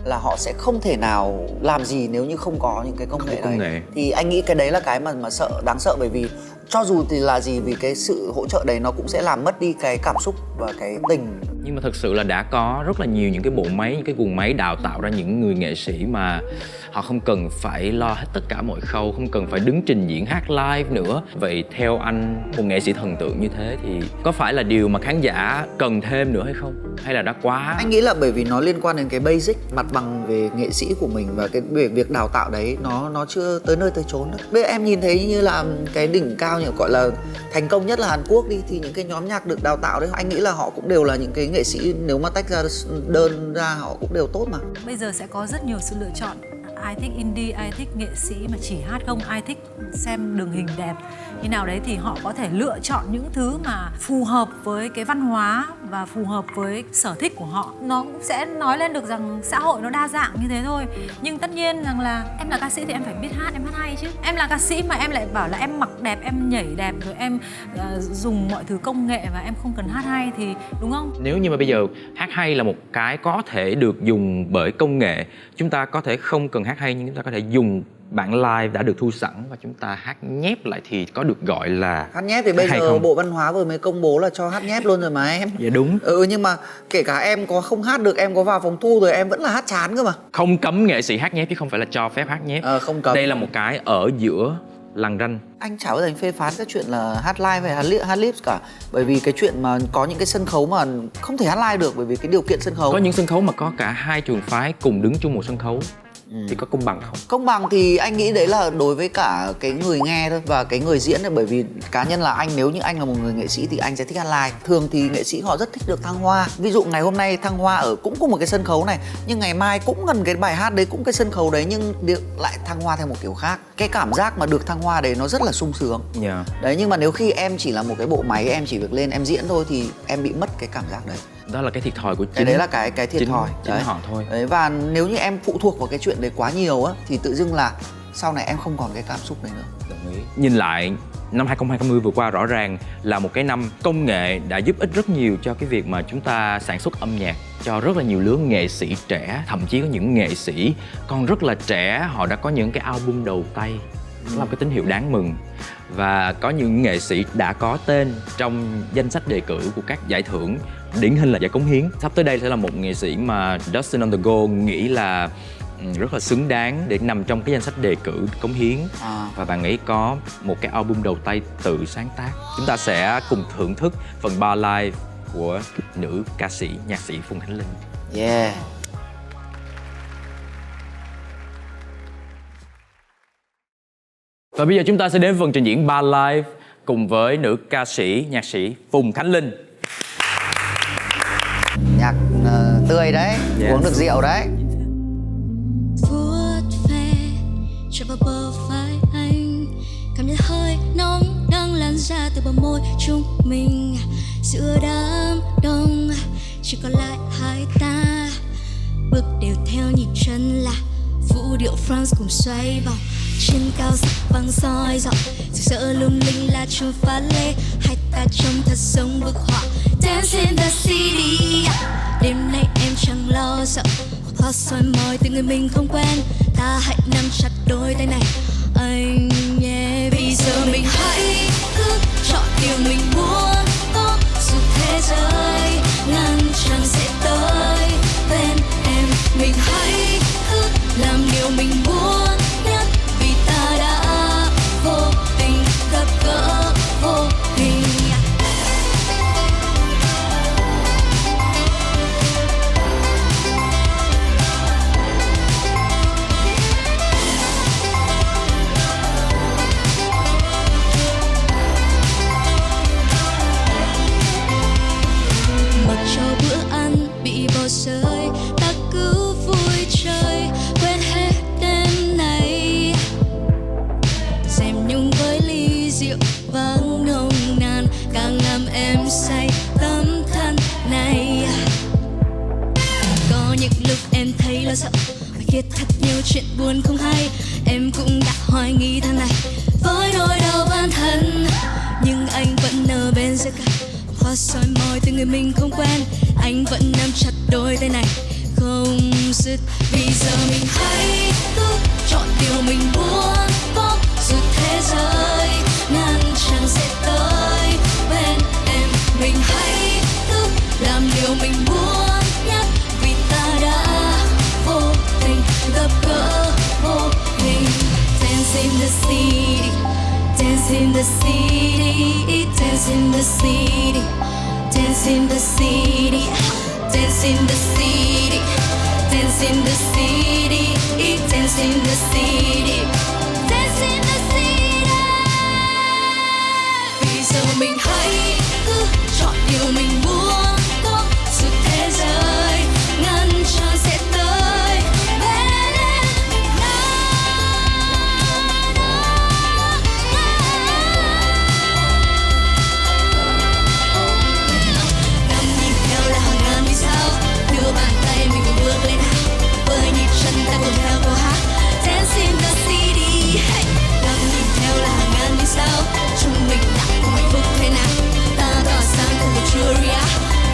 là họ sẽ không thể nào làm gì nếu như không có những cái công nghệ đấy. Thì anh nghĩ cái đấy là cái mà đáng sợ, bởi vì cho dù thì là gì, vì cái sự hỗ trợ đấy nó cũng sẽ làm mất đi cái cảm xúc và cái tình. Nhưng mà thực sự là đã có rất là nhiều những cái bộ máy, những cái guồng máy đào tạo ra những người nghệ sĩ mà họ không cần phải lo hết tất cả mọi khâu, không cần phải đứng trình diễn hát live nữa. Vậy theo anh, một nghệ sĩ thần tượng như thế thì có phải là điều mà khán giả cần thêm nữa hay không? Hay là đã quá? Anh nghĩ là bởi vì nó liên quan đến cái basic, mặt bằng về nghệ sĩ của mình, và cái việc đào tạo đấy nó chưa tới nơi tới chốn đâu. Bây giờ em nhìn thấy như là cái đỉnh cao, như gọi là thành công nhất là Hàn Quốc đi, thì những cái nhóm nhạc được đào tạo đấy, anh nghĩ là họ cũng đều là những cái nghệ sĩ, nếu mà tách ra đơn ra họ cũng đều tốt mà. Bây giờ sẽ có rất nhiều sự lựa chọn. Ai thích indie, ai thích nghệ sĩ mà chỉ hát không, ai thích xem đường hình đẹp như nào đấy, thì họ có thể lựa chọn những thứ mà phù hợp với cái văn hóa và phù hợp với sở thích của họ. Nó cũng sẽ nói lên được rằng xã hội nó đa dạng như thế thôi. Nhưng tất nhiên rằng là em là ca sĩ thì em phải biết hát, em hát hay chứ. Em là ca sĩ mà em lại bảo là em mặc đẹp, em nhảy đẹp, rồi em dùng mọi thứ công nghệ và em không cần hát hay thì đúng không? Nếu như mà bây giờ hát hay là một cái có thể được dùng bởi công nghệ, chúng ta có thể không cần hát hay nhưng chúng ta có thể dùng bản live đã được thu sẵn và chúng ta hát nhép lại thì có được gọi là hát nhép. Thì bây giờ không? Bộ Văn hóa vừa mới công bố là cho hát nhép luôn rồi mà em. Dạ đúng. Nhưng mà kể cả em có không hát được, em có vào phòng thu rồi em vẫn là hát chán cơ mà. Không cấm nghệ sĩ hát nhép chứ không phải là cho phép hát nhép. Không cấm. Đây là một cái ở giữa lằn ranh. Anh chả bao giờ anh phê phán cái chuyện là hát live hay hát lips cả. Bởi vì cái chuyện mà có những cái sân khấu mà không thể hát live được bởi vì cái điều kiện sân khấu. Có những sân khấu mà có cả hai trường phái cùng đứng chung một sân khấu thì có công bằng không? Công bằng thì anh nghĩ đấy là đối với cả cái người nghe thôi và cái người diễn thôi. Bởi vì cá nhân là anh, nếu như anh là một người nghệ sĩ thì anh sẽ thích hát live. Thường thì nghệ sĩ họ rất thích được thăng hoa. Ví dụ ngày hôm nay thăng hoa ở cũng cùng một cái sân khấu này, nhưng ngày mai cũng gần cái bài hát đấy, cũng cái sân khấu đấy, nhưng lại thăng hoa theo một kiểu khác. Cái cảm giác mà được thăng hoa đấy nó rất là sung sướng. Đấy, nhưng mà nếu khi em chỉ là một cái bộ máy, em chỉ việc lên em diễn thôi thì em bị mất cái cảm giác đấy. Đó là cái thiệt thòi của chính. Cái đấy là cái thiệt thòi chính đấy. họ thôi. Đấy, và nếu như em phụ thuộc vào cái chuyện đấy quá nhiều á thì tự dưng là sau này em không còn cái cảm xúc đấy nữa. Đồng ý. Nhìn lại năm 2020 vừa qua rõ ràng là một cái năm công nghệ đã giúp ích rất nhiều cho cái việc mà chúng ta sản xuất âm nhạc cho rất là nhiều lứa nghệ sĩ trẻ, thậm chí có những nghệ sĩ còn rất là trẻ họ đã có những cái album đầu tay. Đó là một cái tín hiệu đáng mừng. Và có những nghệ sĩ đã có tên trong danh sách đề cử của các giải thưởng, điển hình là giải cống hiến. Sắp tới đây sẽ là một nghệ sĩ mà Dustin on the Go nghĩ là rất là xứng đáng để nằm trong cái danh sách đề cử cống hiến. Và bạn ấy có một cái album đầu tay tự sáng tác. Chúng ta sẽ cùng thưởng thức phần bar live của nữ ca sĩ, nhạc sĩ Phùng Khánh Linh. Yeah. Và bây giờ chúng ta sẽ đến phần trình diễn bar live cùng với nữ ca sĩ, nhạc sĩ Phùng Khánh Linh. Nhạc tươi đấy, uống được rượu đấy. Vuốt ve cho vào bờ vai anh, cảm nhận hơi nóng đang lan ra từ bờ môi chúng mình. Giữa đám đông chỉ còn lại hai ta, bước đều theo nhịp chân là vũ điệu France cùng xoay vòng. Trên cao sắc vàng soi dọc, rực rỡ lung linh là chuông pha lê. Hai ta trông thật giống bức họa Dance in the city. Đêm nay em chẳng lo sợ, hoa soi mỏi từ người mình không quen. Ta hãy nắm chặt đôi tay này anh nhé. Bây giờ mình hãy cứ chọn điều mình muốn có, dù thế giới ngăn chẳng sẽ tới bên em. Mình hãy cứ làm điều mình muốn nhất, vì ta đã vô tình gặp gỡ vô hình. kia thật nhiều chuyện buồn không hay. Em cũng đã hoài nghi thằng này với nỗi đau bản thân, nhưng anh vẫn ở bên giữa cạnh. Hoa soi môi từ người mình không quen, anh vẫn nắm chặt đôi tay này không dứt. Vì giờ mình hãy cứ chọn điều mình muốn có, dù thế giới ngăn chẳng sẽ tới bên em. Mình hãy cứ làm điều mình muốn nhất, vì ta đã vô tình gặp gỡ vô hình. Dance in the city, dance in the city, dance in the city, dance in the city, dance in the city, dance in the city, dance in the city, dance in the city. Vì giờ mình hãy cứ chọn điều mình muốn có, dù thế giới ngăn chẳng sẽ tới bên em. Ngắm nhìn theo là hàng ngàn vì sao, đưa bàn tay mình cùng bước lên nào, với nhịp chân ta cùng theo câu hát Dance in the city. Ngắm nhìn theo là hàng ngàn vì sao, chúng mình đã cùng hạnh phúc thế nào, ta tỏa sáng cùng một Julia.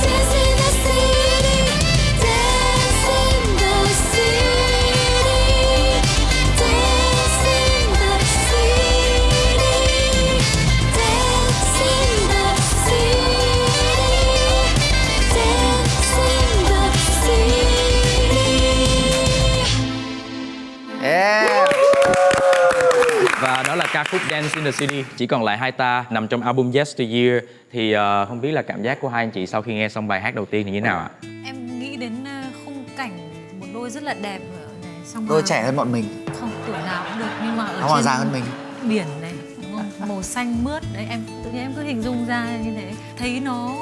Dance in the city, dance in the city, dance in the city, dance in the city, dance in the city. Yeah. Và đó là ca khúc Dance in the City. Chỉ còn lại hai ta, nằm trong album Yesteryear. Thì không biết là cảm giác của hai anh chị sau khi nghe xong bài hát đầu tiên thì như thế nào ạ? Em nghĩ đến khung cảnh một đôi rất là đẹp ở này, xong Đôi rồi- trẻ hơn bọn mình, không, tuổi nào cũng được, nhưng mà ở nó hoàng trên già hơn mình. biển này, đúng không? Màu xanh mướt đấy, em tự nhiên em cứ hình dung ra như thế, thấy nó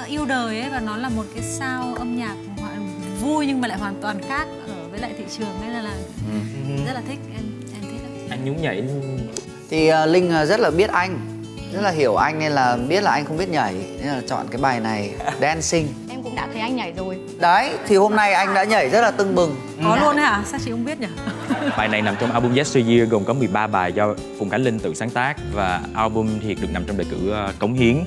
yêu đời ấy, và nó là một cái sao âm nhạc vui nhưng mà lại hoàn toàn khác ở với lại thị trường, nên là rất là thích, em thích lắm. Anh nhún nhảy. Thì Linh rất là biết anh, rất là hiểu anh, nên là biết là anh không biết nhảy, nên là chọn cái bài này Dancing. Em cũng đã thấy anh nhảy rồi. Đấy, thì hôm nay anh đã nhảy rất là tưng bừng. Có luôn đấy hả? Sao chị không biết nhỉ? Bài này nằm trong album Yesteryear, gồm có 13 bài do Phùng Khánh Linh tự sáng tác, và album thì được nằm trong đề cử cống hiến.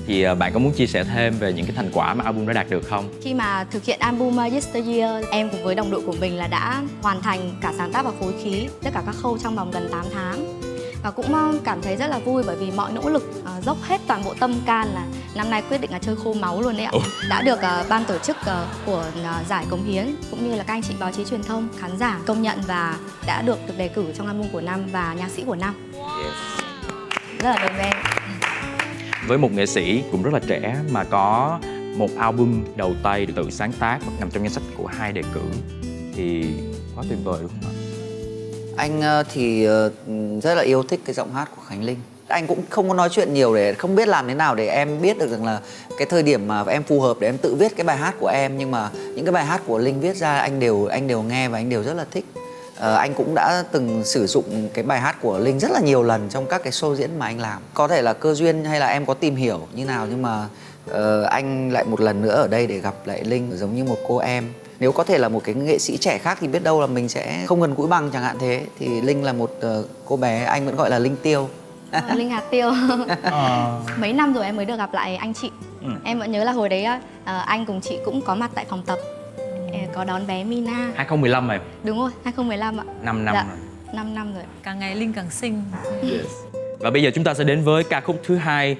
Thì bạn có muốn chia sẻ thêm về những cái thành quả mà album đã đạt được không? Khi mà thực hiện album Yesteryear, em cùng với đồng đội của mình là đã hoàn thành cả sáng tác và phối khí tất cả các khâu trong vòng gần 8 tháng. Và cũng cảm thấy rất là vui bởi vì mọi nỗ lực dốc hết toàn bộ tâm can là năm nay quyết định là chơi khô máu luôn đấy ạ. Đã được ban tổ chức của giải cống hiến cũng như là các anh chị báo chí truyền thông, khán giả công nhận và đã được đề cử trong album của năm và nhạc sĩ của năm. Rất là đối với em. Với một nghệ sĩ cũng rất là trẻ mà có một album đầu tay được tự sáng tác, nằm trong danh sách của 2 đề cử thì quá tuyệt vời đúng không ạ? Anh thì rất là yêu thích cái giọng hát của Khánh Linh. Anh cũng không có nói chuyện nhiều, để không biết làm thế nào để em biết được rằng là cái thời điểm mà em phù hợp để em tự viết cái bài hát của em. Nhưng mà những cái bài hát của Linh viết ra anh đều nghe và anh đều rất là thích. Anh cũng đã từng sử dụng cái bài hát của Linh rất là nhiều lần trong các cái show diễn mà anh làm. Có thể là cơ duyên hay là em có tìm hiểu như nào, nhưng mà anh lại một lần nữa ở đây để gặp lại Linh giống như một cô em. Nếu có thể là một cái nghệ sĩ trẻ khác thì biết đâu là mình sẽ không gần gũi bằng chẳng hạn thế. Thì Linh là một cô bé anh vẫn gọi là Linh Tiêu. Linh Hạt Tiêu. Mấy năm rồi em mới được gặp lại anh chị. Em vẫn nhớ là hồi đấy anh cùng chị cũng có mặt tại phòng tập, có đón bé Mina. 2015 này. Đúng rồi, 2015 ạ. 5 năm Dạ, rồi. 5 năm rồi. Càng ngày Linh càng xinh. Và bây giờ chúng ta sẽ đến với ca khúc thứ 2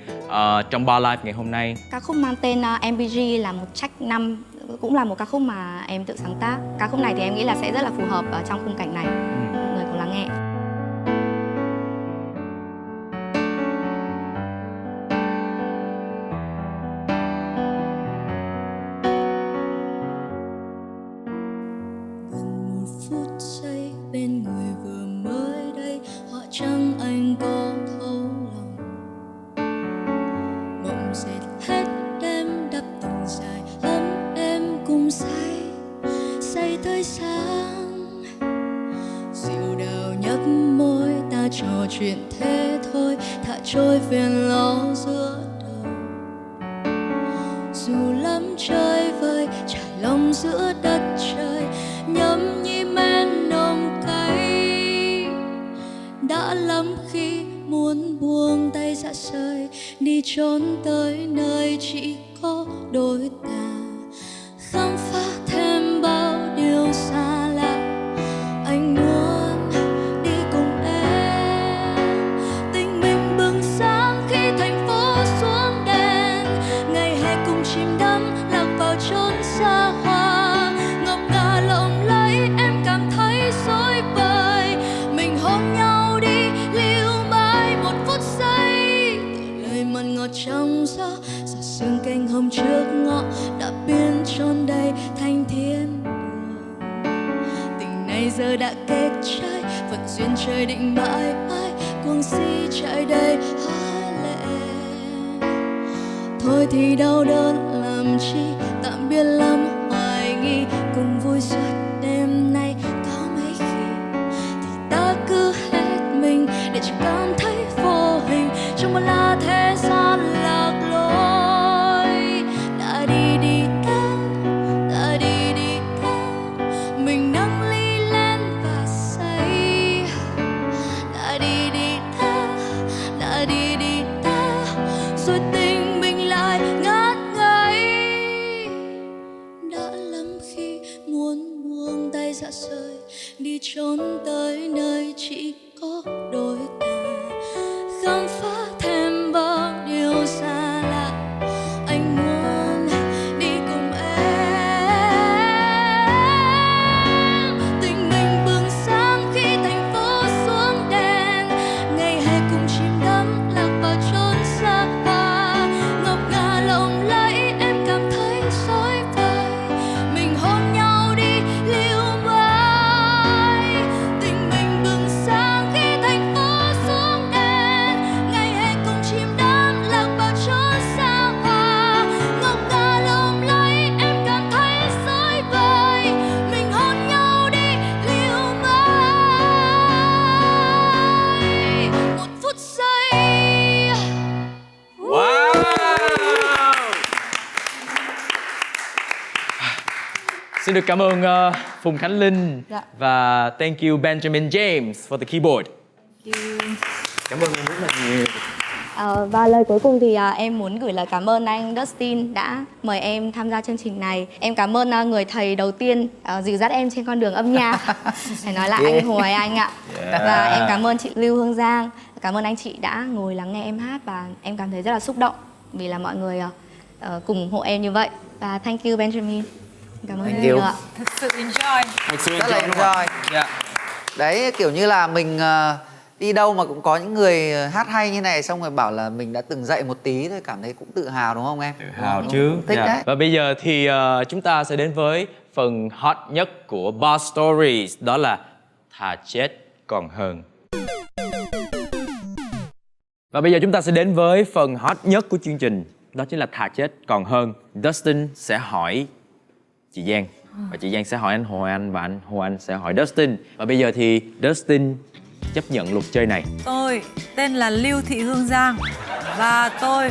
trong Bar Life ngày hôm nay. Ca khúc mang tên MBG là một track 5, cũng là một ca khúc mà em tự sáng tác. Ca khúc này thì em nghĩ là sẽ rất là phù hợp trong khung cảnh này. Mọi người cùng lắng nghe. Gần một phút giây bên người vừa mới đây, họ chẳng anh có thấu lòng. Mộng dệt hết đêm đắp từng dài lắm, em cùng say say tới sáng. Dịu đào nhấp môi ta trò chuyện thế thôi, thả trôi phiền lo giữa đời. Dù lắm chơi vơi trải lòng giữa đất trời, nhâm nhi men lắm khi muốn buông tay ra rời, đi trốn tới nơi chỉ có đôi ta, khám phá thêm bao điều xa lạ. Anh muốn đi cùng em, tình mình bừng sáng khi thành phố xuống đèn, ngày hè cùng chìm đắm lạc vào chốn xa hoa, ngọc ngà lộng lẫy em cảm thấy rối bời, mình hôn nhau đi lưu mãi một phút giây, lời mặn ngọt trong gió, giọt sương canh hồng trước ngõ đã biến chốn đây thành thiên đường. Tình này giờ đã kết trái, phận duyên trời định mãi mãi, cuồng si chạy đầy hoa lệ. Thôi thì đau đớn làm chi, tạm biệt lắm hoài nghi, cùng vui suốt đêm nay có mấy khi thì ta cứ hết mình để chỉ cảm thấy vô hình trong một là thế gian lạc lối. Đã đi đi ta, đã đi đi ta, mình nâng ly lên và say. Đã đi đi ta, đã đi đi ta, rồi tình mình lại ngát ngây. Đã lắm khi muốn buông tay ra rời, đi trốn tới nơi chỉ có đôi ta, khám phá thêm bao điều xa lạ. Anh muốn đi cùng em, tình mình bừng sáng khi thành phố xuống đèn, ngày hè cùng chìm đắm lạc vào chốn xa hoa, ngọc ngà lộng lẫy em cảm thấy rối bời, mình hôn nhau đi lưu mãi, tình mình bừng sáng khi thành phố xuống đèn, ngày hè cùng chìm đắm lạc vào chốn xa hoa, ngọc ngà lộng lẫy em cảm thấy rối bời, mình hôn nhau đi lưu mãi một phút giây. Wow! Xin được cảm ơn Phùng Khánh Linh Dạ. và thank you Benjamin James for the keyboard. Cảm ơn em rất là nhiều. Và lời cuối cùng thì em muốn gửi lời cảm ơn anh Dustin đã mời em tham gia chương trình này. Em cảm ơn người thầy đầu tiên dìu dắt em trên con đường âm nhạc. Phải nói là anh Hồ Hoài Anh ạ. Và em cảm ơn chị Lưu Hương Giang. Cảm ơn anh chị đã ngồi lắng nghe em hát và em cảm thấy rất là xúc động vì là mọi người cùng ủng hộ em như vậy. Và thank you Benjamin. Cảm ơn nhiều ạ. Thực sự enjoy. Rất là enjoy. Đấy, kiểu như là mình đi đâu mà cũng có những người hát hay như này, xong rồi bảo là mình đã từng dạy một tí thôi, cảm thấy cũng tự hào đúng không em? Tự hào chứ. Thích đấy. Và bây giờ thì chúng ta sẽ đến với phần hot nhất của Boss Stories, đó là thà chết còn hơn. Và bây giờ chúng ta sẽ đến với phần hot nhất của chương trình, đó chính là thà chết còn hơn. Dustin sẽ hỏi chị Giang, và chị Giang sẽ hỏi anh Hồ Anh, và anh Hồ Anh sẽ hỏi Dustin. Và bây giờ thì Dustin chấp nhận luật chơi này. Tôi tên là Lưu Thị Hương Giang và tôi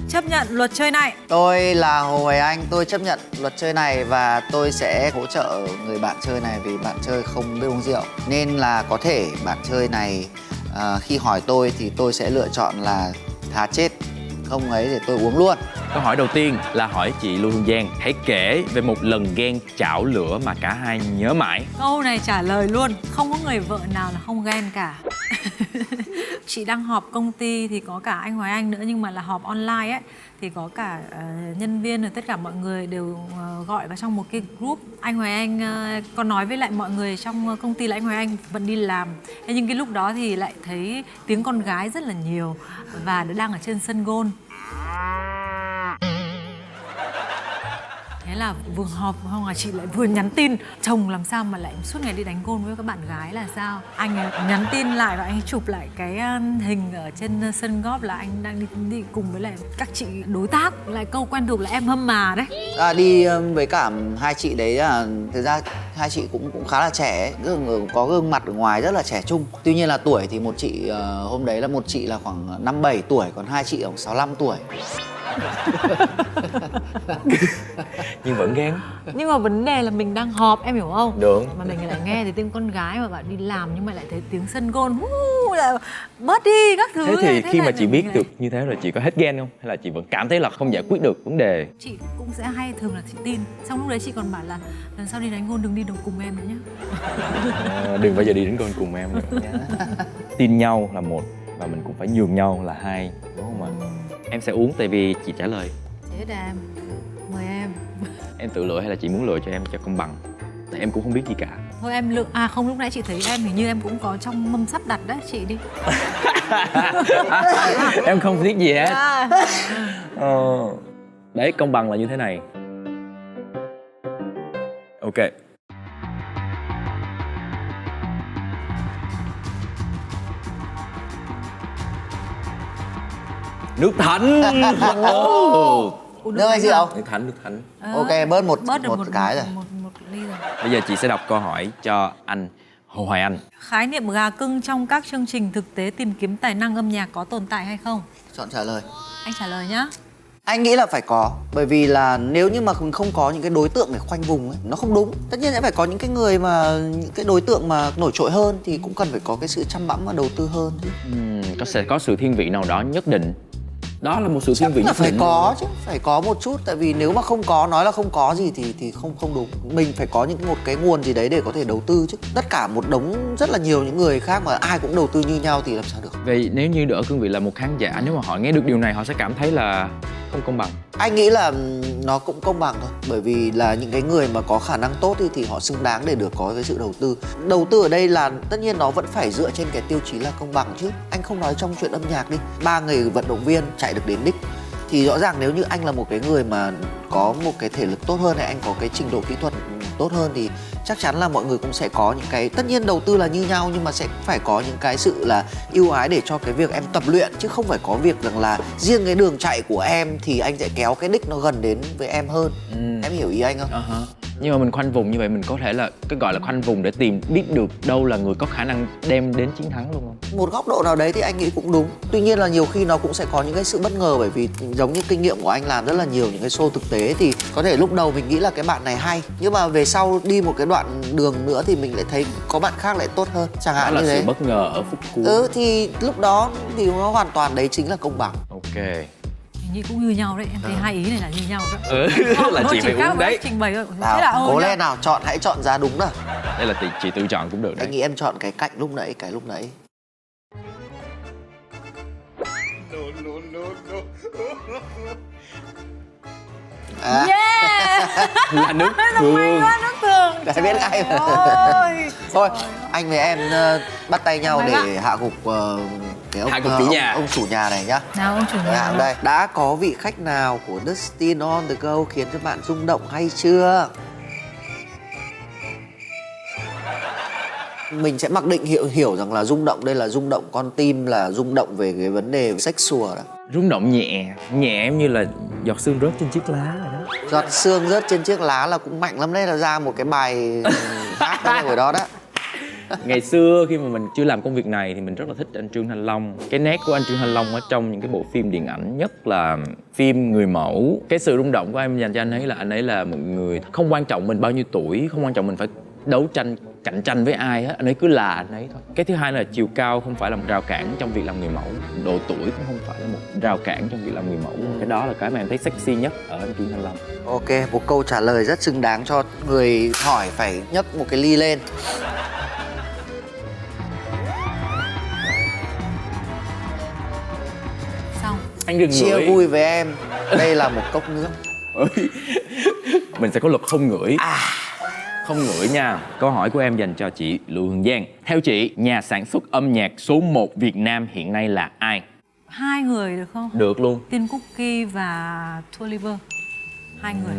chấp nhận luật chơi này. Tôi là Hồ Hoài Anh, tôi chấp nhận luật chơi này và tôi sẽ hỗ trợ người bạn chơi này vì bạn chơi không biết uống rượu. Nên là có thể bạn chơi này khi hỏi tôi thì tôi sẽ lựa chọn là thà chết không ấy để tôi uống luôn. Câu hỏi đầu tiên là hỏi chị Lưu Hương Giang. Hãy kể về một lần ghen chảo lửa mà cả hai nhớ mãi. Câu này trả lời luôn, không có người vợ nào là không ghen cả. Chị đang họp công ty thì có cả anh Hoài Anh nữa, nhưng mà là họp online ấy, thì có cả nhân viên rồi tất cả mọi người đều gọi vào trong một cái group. Anh Hoài Anh có nói với lại mọi người trong công ty là anh Hoài Anh vẫn đi làm. Thế nhưng cái lúc đó thì lại thấy tiếng con gái rất là nhiều và đang ở trên sân golf. Thế là vừa họp không là chị lại vừa nhắn tin chồng làm sao mà lại suốt ngày đi đánh golf với các bạn gái là sao. Anh ấy nhắn tin lại và anh ấy chụp lại cái hình ở trên sân golf là anh đang đi cùng với lại các chị đối tác. Lại câu quen thuộc là em hâm mà đấy. Đi với cả hai chị đấy là thực ra hai chị cũng khá là trẻ ấy, có gương mặt ở ngoài rất là trẻ trung. Tuy nhiên là tuổi thì một chị hôm đấy là một chị là khoảng 57 tuổi, còn hai chị khoảng 65 tuổi. Nhưng vẫn ghen. Nhưng mà vấn đề là mình đang họp, em hiểu không? Được. Mà mình lại nghe thấy tiếng con gái mà bạn đi làm nhưng mà lại thấy tiếng sân gôn, là bớt đi các thứ. Thế thì khi là mà chị mình biết lại- được như thế rồi chị có hết ghen không? Hay là chị vẫn cảm thấy là không giải quyết được vấn đề? Chị cũng sẽ hay, thường là chị tin. Xong lúc đấy chị còn bảo là lần sau đi đánh gôn đừng đi đồng cùng em nữa nhá. Đừng bao giờ đi đến con cùng em nữa nhé. Tin nhau là một, và mình cũng phải nhường nhau là hai, đúng không ạ? Em sẽ uống tại vì chị trả lời. Chết em, mời em. Em tự lựa hay là chị muốn lựa cho em cho công bằng? Tại em cũng không biết gì cả. Thôi em lựa, à không, lúc nãy chị thấy em hình như em cũng có trong mâm sắp đặt đấy, chị đi. Em không biết gì hết. À. Đấy, công bằng là như thế này. Ok. Nước Thánh. Nước hay rượu? Nước Thánh, nước Thánh. Ok, bớt một Bớt được một cái rồi. một ly rồi. Bây giờ chị sẽ đọc câu hỏi cho anh Hồ Hoài Anh. Khái niệm gà cưng trong các chương trình thực tế tìm kiếm tài năng âm nhạc có tồn tại hay không? Chọn trả lời. Anh trả lời nhá. Anh nghĩ là phải có, bởi vì là nếu như mà mình không có những cái đối tượng để khoanh vùng ấy, nó không đúng. Tất nhiên sẽ phải có những cái người mà những cái đối tượng mà nổi trội hơn thì cũng cần phải có cái sự chăm bẵm và đầu tư hơn chứ. Sẽ có sự thiên vị nào đó nhất định. Đó là một sự thiên vị Là nhất phải định. có chứ, phải có một chút, tại vì nếu mà không có, nói là không có gì thì không đúng. Mình phải có một cái nguồn gì đấy để có thể đầu tư chứ. Tất cả một đống rất là nhiều những người khác mà ai cũng đầu tư như nhau thì làm sao được. Vậy nếu như ở cương vị là một khán giả, nếu mà họ nghe được điều này họ sẽ cảm thấy là không công bằng. Anh nghĩ là nó cũng công bằng thôi, bởi vì là những cái người mà có khả năng tốt thì họ xứng đáng để được có cái sự đầu tư. Đầu tư ở đây là tất nhiên nó vẫn phải dựa trên cái tiêu chí là công bằng chứ. Anh không nói trong chuyện âm nhạc đi, 3 người vận động viên chạy được đến đích thì rõ ràng nếu như anh là một cái người mà có một cái thể lực tốt hơn hay anh có cái trình độ kỹ thuật tốt hơn thì chắc chắn là mọi người cũng sẽ có những cái, tất nhiên đầu tư là như nhau nhưng mà sẽ phải có những cái sự là ưu ái để cho cái việc em tập luyện, chứ không phải có việc rằng là riêng cái đường chạy của em thì anh sẽ kéo cái đích nó gần đến với em hơn. Em hiểu ý anh không? Nhưng mà mình khoanh vùng như vậy mình có thể là cái gọi là khoanh vùng để tìm biết được đâu là người có khả năng đem đến chiến thắng luôn không? Một góc độ nào đấy thì anh nghĩ cũng đúng. Tuy nhiên là nhiều khi nó cũng sẽ có những cái sự bất ngờ, bởi vì giống như kinh nghiệm của anh làm rất là nhiều những cái show thực tế thì có thể lúc đầu mình nghĩ là cái bạn này hay, nhưng mà về sau đi một cái đoạn đường nữa thì mình lại thấy có bạn khác lại tốt hơn, chẳng hạn Đó như là thế. sự bất ngờ ở phút cuối. Thì lúc đó thì nó hoàn toàn đấy chính là công bằng. Ok. Hình như cũng như nhau đấy, em thấy hai ý này là như nhau đó. Là chị phải uống đấy. Trình bày thôi. Thế Nào, là cố lên nào, chọn, hãy chọn ra đúng nào. Đây là chị tự chọn cũng được đấy. Anh nghĩ em chọn cái cạnh lúc nãy, cái lúc nãy. À, Yeah. Là nước May thường. quá, nước thường. Đã biết ngay mà. Ôi. thôi, anh với em bắt tay nhau May để hạ gục cái Hạ gục chủ nhà. ông chủ nhà này nhá. Nào ông chủ Đấy, nhà. đây, đã có vị khách nào của Dustin on the go khiến cho bạn rung động hay chưa? Mình sẽ mặc định hiểu rằng là rung động đây là rung động con tim, là rung động về cái vấn đề sexual đó. Rung động nhẹ, nhẹ em như là giọt sương rớt trên chiếc lá rồi đó. Giọt sương rớt trên chiếc lá là cũng mạnh lắm đấy, là ra một cái bài hát đấy rồi đó đó. Ngày xưa khi mà mình chưa làm công việc này thì mình rất là thích anh Trương Thanh Long. Cái nét của anh Trương Thanh Long ở trong những cái bộ phim điện ảnh, nhất là phim Người Mẫu. Cái sự rung động của em dành cho anh ấy là một người không quan trọng mình bao nhiêu tuổi, không quan trọng mình phải đấu tranh cạnh tranh với ai hết, anh ấy cứ là anh ấy thôi. Cái thứ hai là chiều cao không phải là một rào cản trong việc làm người mẫu, độ tuổi cũng không phải là một rào cản trong việc làm người mẫu. Cái đó là cái mà em thấy sexy nhất ở anh Trương Thanh Long. Ok, một câu trả lời rất xứng đáng cho người hỏi phải nhấc một cái ly lên. Xong. Anh đừng Chia ngửi. vui với em, đây là một cốc nước. Mình sẽ có luật không ngửi. Không ngửi nha. Câu hỏi của em dành cho chị Lưu Hương Giang. Theo chị, nhà sản xuất âm nhạc số 1 Việt Nam hiện nay là ai? Hai người được không? Được luôn. Tiên Cookie và Thua Liver. Hai người.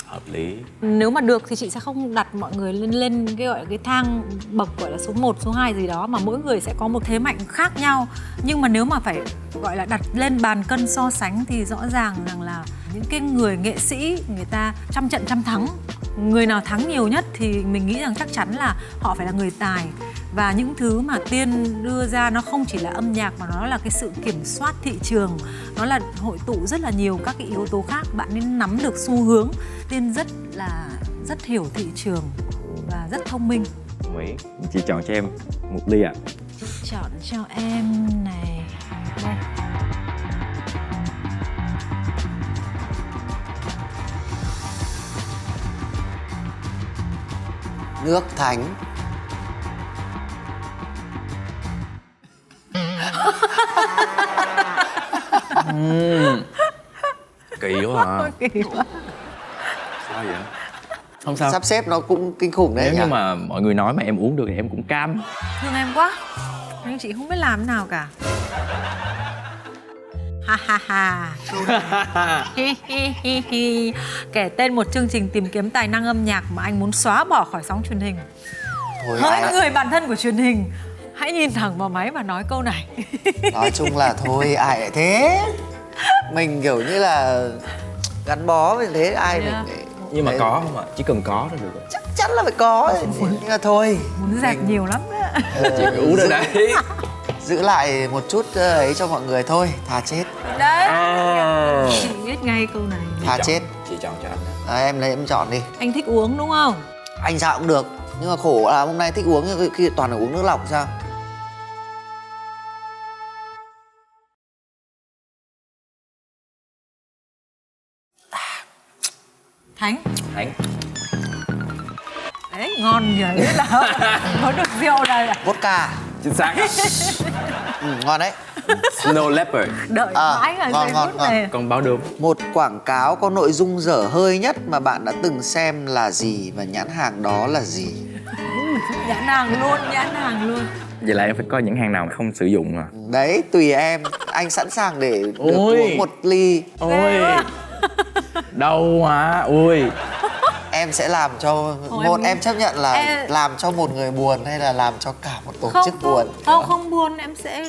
Hợp lý. Nếu mà được thì chị sẽ không đặt mọi người lên cái gọi là cái thang bậc gọi là số 1, số 2 gì đó, mà mỗi người sẽ có một thế mạnh khác nhau. Nhưng mà nếu mà phải gọi là đặt lên bàn cân so sánh thì rõ ràng rằng là những cái người nghệ sĩ người ta trăm trận trăm thắng, người nào thắng nhiều nhất thì mình nghĩ rằng chắc chắn là họ phải là người tài. Và những thứ mà Tiên đưa ra nó không chỉ là âm nhạc mà nó là cái sự kiểm soát thị trường, nó là hội tụ rất là nhiều các cái yếu tố khác, bạn nên nắm được xu hướng. Tiên rất hiểu thị trường và rất thông minh. Mỹ, chị chọn cho em một ly ạ. Chọn cho em này. Đây. Nước Thánh. Kỳ quá à. Kỳ quá. Sao vậy? Không sao. Sắp xếp nó cũng kinh khủng đấy. Nếu nhỉ? như mà mọi người nói mà em uống được thì em cũng cam. Thương em quá. Nhưng chị không biết làm thế nào cả. Ha ha ha. Hi hi hi hi. Kể tên một chương trình tìm kiếm tài năng âm nhạc mà anh muốn xóa bỏ khỏi sóng truyền hình. Thôi, Hỡi ai... người bạn thân của truyền hình, hãy nhìn thẳng vào máy và nói câu này. Nói chung là thôi ai lại thế. Mình kiểu như là gắn bó với thế ai mình. Nhưng mà Đấy. có không ạ? Chỉ cần có là được rồi. Chắc chắn là phải có. Nhưng mà thôi. Muốn dẹp nhiều lắm đó. Chị uống rồi đấy. Giữ lại một chút ấy cho mọi người thôi. Thà chết. Đấy. À. Chị biết ngay câu này. Thà chết. Chị chọn cho anh. Đấy, em lấy em chọn đi. Anh thích uống đúng không? Anh sao cũng được. Nhưng mà khổ là hôm nay thích uống nhưng khi toàn là uống nước lọc sao? Thánh. Thánh. Đấy, ngon nhỉ. Đấy là có được rượu này à? Vodka. Chính xác. Ngon đấy. Snow Leopard. Đợi mãi rồi ngon, giây ngon, phút ngon. này. Còn bao đường. Một quảng cáo có nội dung dở hơi nhất mà bạn đã từng xem là gì và nhãn hàng đó là gì? Nhãn hàng luôn, nhãn hàng luôn. Vậy là em phải có những hàng nào không sử dụng à? Đấy, tùy em. Anh sẵn sàng để được Ôi. uống một ly. Ôi. Đâu hả? Ui. Em sẽ làm cho em chấp nhận là làm cho một người buồn hay là làm cho cả một tổ chức buồn? Không buồn, em sẽ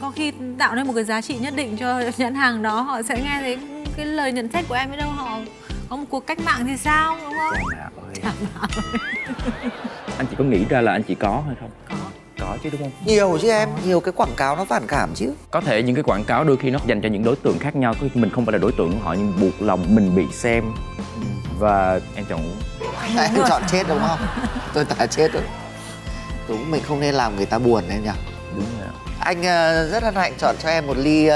có khi tạo nên một cái giá trị nhất định cho nhãn hàng đó. Họ sẽ nghe thấy cái lời nhận xét của em, biết đâu họ có một cuộc cách mạng thì sao, đúng không? Chà mạo ơi. Anh chỉ có nghĩ ra là anh chỉ có hay không? Có chứ đúng không? Nhiều chứ em, nhiều cái quảng cáo nó phản cảm chứ. Có thể những cái quảng cáo đôi khi nó dành cho những đối tượng khác nhau, mình không phải là đối tượng của họ nhưng buộc lòng mình bị xem. Và em chọn uống. Em chọn chết đúng không? Tôi thà chết rồi. Đúng, mình không nên làm người ta buồn em nhỉ? Đúng rồi. Anh rất hân hạnh chọn cho em một ly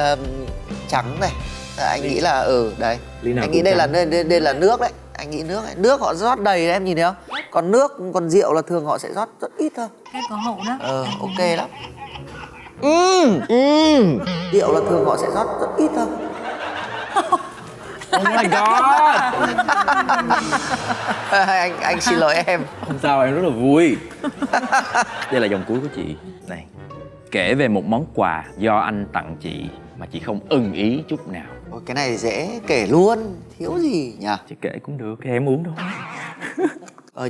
trắng này. Anh nghĩ là đấy. Anh nghĩ đây là nước đấy. Anh nghĩ nước ấy. Nước họ rót đầy đấy, em nhìn thấy không? Còn rượu là thường họ sẽ rót rất ít thôi. Cái có hậu đó. Ok lắm. Rượu là thường họ sẽ rót rất ít thôi. Oh my god. Anh xin lỗi em. Không sao, em rất là vui. Đây là dòng cuối của chị. Này. Kể về một món quà do anh tặng chị mà chị không ưng ý chút nào. Ôi, cái này dễ kể luôn, thiếu gì nhỉ? Chị kể cũng được, thì em uống đâu.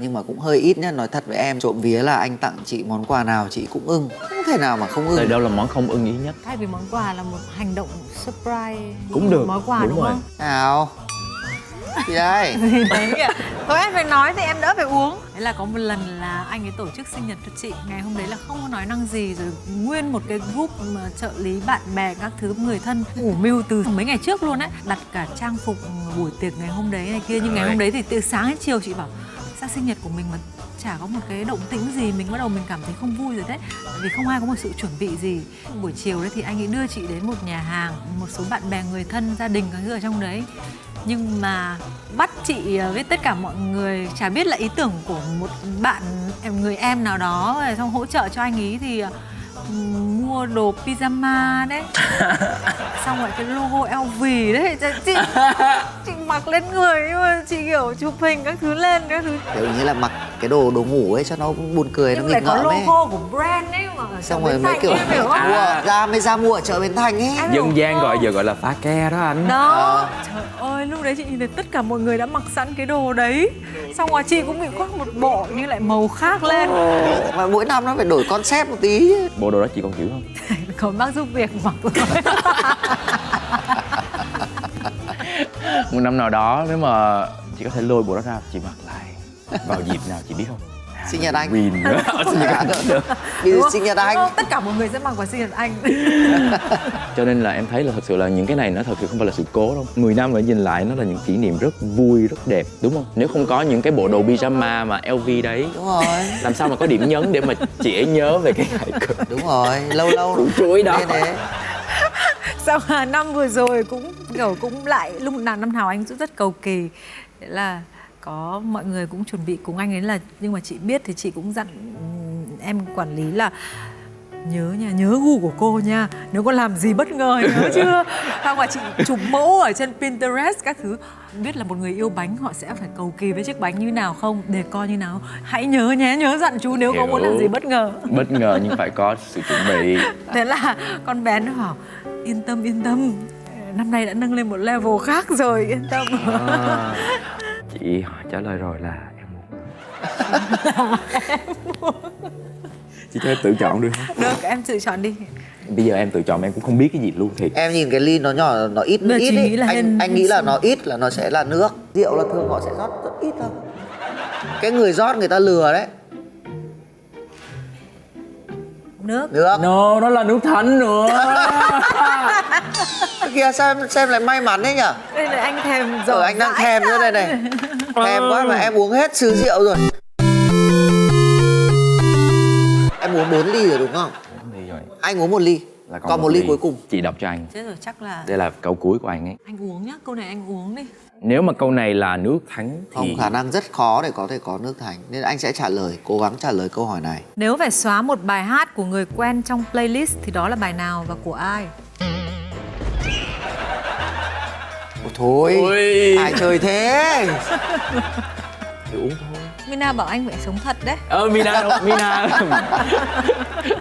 Nhưng mà cũng hơi ít nhá, nói thật với em, trộm vía là anh tặng chị món quà nào chị cũng ưng. Không thể nào mà không ưng. Đây đâu là món không ưng ý nhất. Thay vì món quà là một hành động surprise. Cũng được. Món quà đúng rồi. không? Nào. Gì đây? Gì đấy kìa. Thôi em phải nói thì em đỡ phải uống. Đấy là có một lần là anh ấy tổ chức sinh nhật cho chị. Ngày hôm đấy là không có nói năng gì, rồi nguyên một cái group mà trợ lý bạn bè các thứ người thân ủ mưu từ mấy ngày trước luôn ấy, đặt cả trang phục buổi tiệc ngày hôm đấy này kia. Nhưng ngày hôm đấy thì từ sáng đến chiều chị bảo sao sinh nhật của mình mà chả có một cái động tĩnh gì, mình bắt đầu mình cảm thấy không vui rồi đấy, vì không ai có một sự chuẩn bị gì. Buổi chiều đấy thì anh ấy đưa chị đến một nhà hàng, một số bạn bè người thân gia đình các thứ ở trong đấy, nhưng mà bắt chị với tất cả mọi người, chả biết là ý tưởng của một bạn người em nào đó xong hỗ trợ cho anh ý thì mua đồ pyjama đấy. Xong rồi cái logo LV đấy chị mặc lên người, nhưng mà chị kiểu chụp hình các thứ lên các thứ, Kiểu như là mặc cái đồ ngủ ấy cho nó buồn cười, nhưng nó lại nghịch có ngợm ấy. logo của brand ấy mà ở Xong chợ rồi Bến mới Thành, kiểu em hiểu không? ra mua ở chợ Bến Thành ấy. Dân gian giờ gọi là phá ke đó anh. Đó, trời ơi, lúc đấy chị nhìn thấy tất cả mọi người đã mặc sẵn cái đồ đấy. Xong rồi chị cũng bị khoác một bộ nhưng lại màu khác lên. Mà mỗi năm nó phải đổi concept một tí. Bộ đồ đó chị còn giữ không? Có bác giúp việc mặc rồi. Một năm nào đó nếu mà chị có thể lôi bộ đó ra, chị mặc lại vào dịp nào chị biết không? Sinh nhật anh. Halloween nữa. Sinh nhật anh nữa. Vì Đúng không? sinh nhật anh. Tất cả mọi người sẽ mặc vào sinh nhật anh. Cho nên là em thấy là thật sự là những cái này nó thật sự không phải là sự cố đâu. 10 năm nữa nhìn lại nó là những kỷ niệm rất vui, rất đẹp, đúng không? Nếu không có những cái bộ đồ pyjama mà LV đấy, Đúng rồi. làm sao mà có điểm nhấn để mà chị ấy nhớ về cái ngày cực. Đúng rồi, lâu lâu chuối đó. thế. Sau năm vừa rồi cũng kiểu cũng lại lúc nào năm nào anh cũng rất cầu kỳ. Thế là có mọi người cũng chuẩn bị cùng anh ấy là, nhưng mà chị biết thì chị cũng dặn em quản lý là nhớ nha, nhớ gu của cô nha, nếu có làm gì bất ngờ nhớ chưa. Không mà chị chụp mẫu ở trên Pinterest các thứ, biết là một người yêu bánh họ sẽ phải cầu kỳ với chiếc bánh như nào không, để coi như nào, hãy nhớ nhé, nhớ dặn chú nếu có muốn làm gì bất ngờ. Bất ngờ nhưng phải có sự chuẩn bị. Thế là con bé nó bảo yên tâm, năm nay đã nâng lên một level khác rồi, yên tâm. Chị trả lời rồi là em muốn. Chị cho em tự chọn được không? Được, em tự chọn đi. Bây giờ em tự chọn em cũng không biết cái gì luôn thiệt. Em nhìn cái ly nó nhỏ, nó ít Bây giờ chị ấy. nghĩ là Anh nghĩ là nó ít là nó sẽ là nước. Rượu là thường họ sẽ rót rất ít thôi. Cái người rót người ta lừa đấy. Nước. Nước. No, nó là nước thánh nữa. Kìa xem lại may mắn đấy nhở. Đây là anh thèm rồi. Anh đang thèm nữa đây này. Thèm quá mà em uống hết sứ rượu rồi. Em uống 4 ly rồi đúng không? Anh uống 1 ly. Là Còn 1 ly cuối cùng. Chị đọc cho anh. Chết rồi, chắc là Đây là câu cuối của anh ấy. anh uống nhá, câu này anh uống đi. Nếu mà câu này là nước thánh thì Không, khả năng rất khó để có thể có nước thánh. Nên anh sẽ trả lời, cố gắng trả lời câu hỏi này. Nếu phải xóa một bài hát của người quen trong playlist thì đó là bài nào và của ai? Ôi thôi, Ôi. ai chơi thế? thì uống thôi. Mina bảo anh phải sống thật đấy. Mina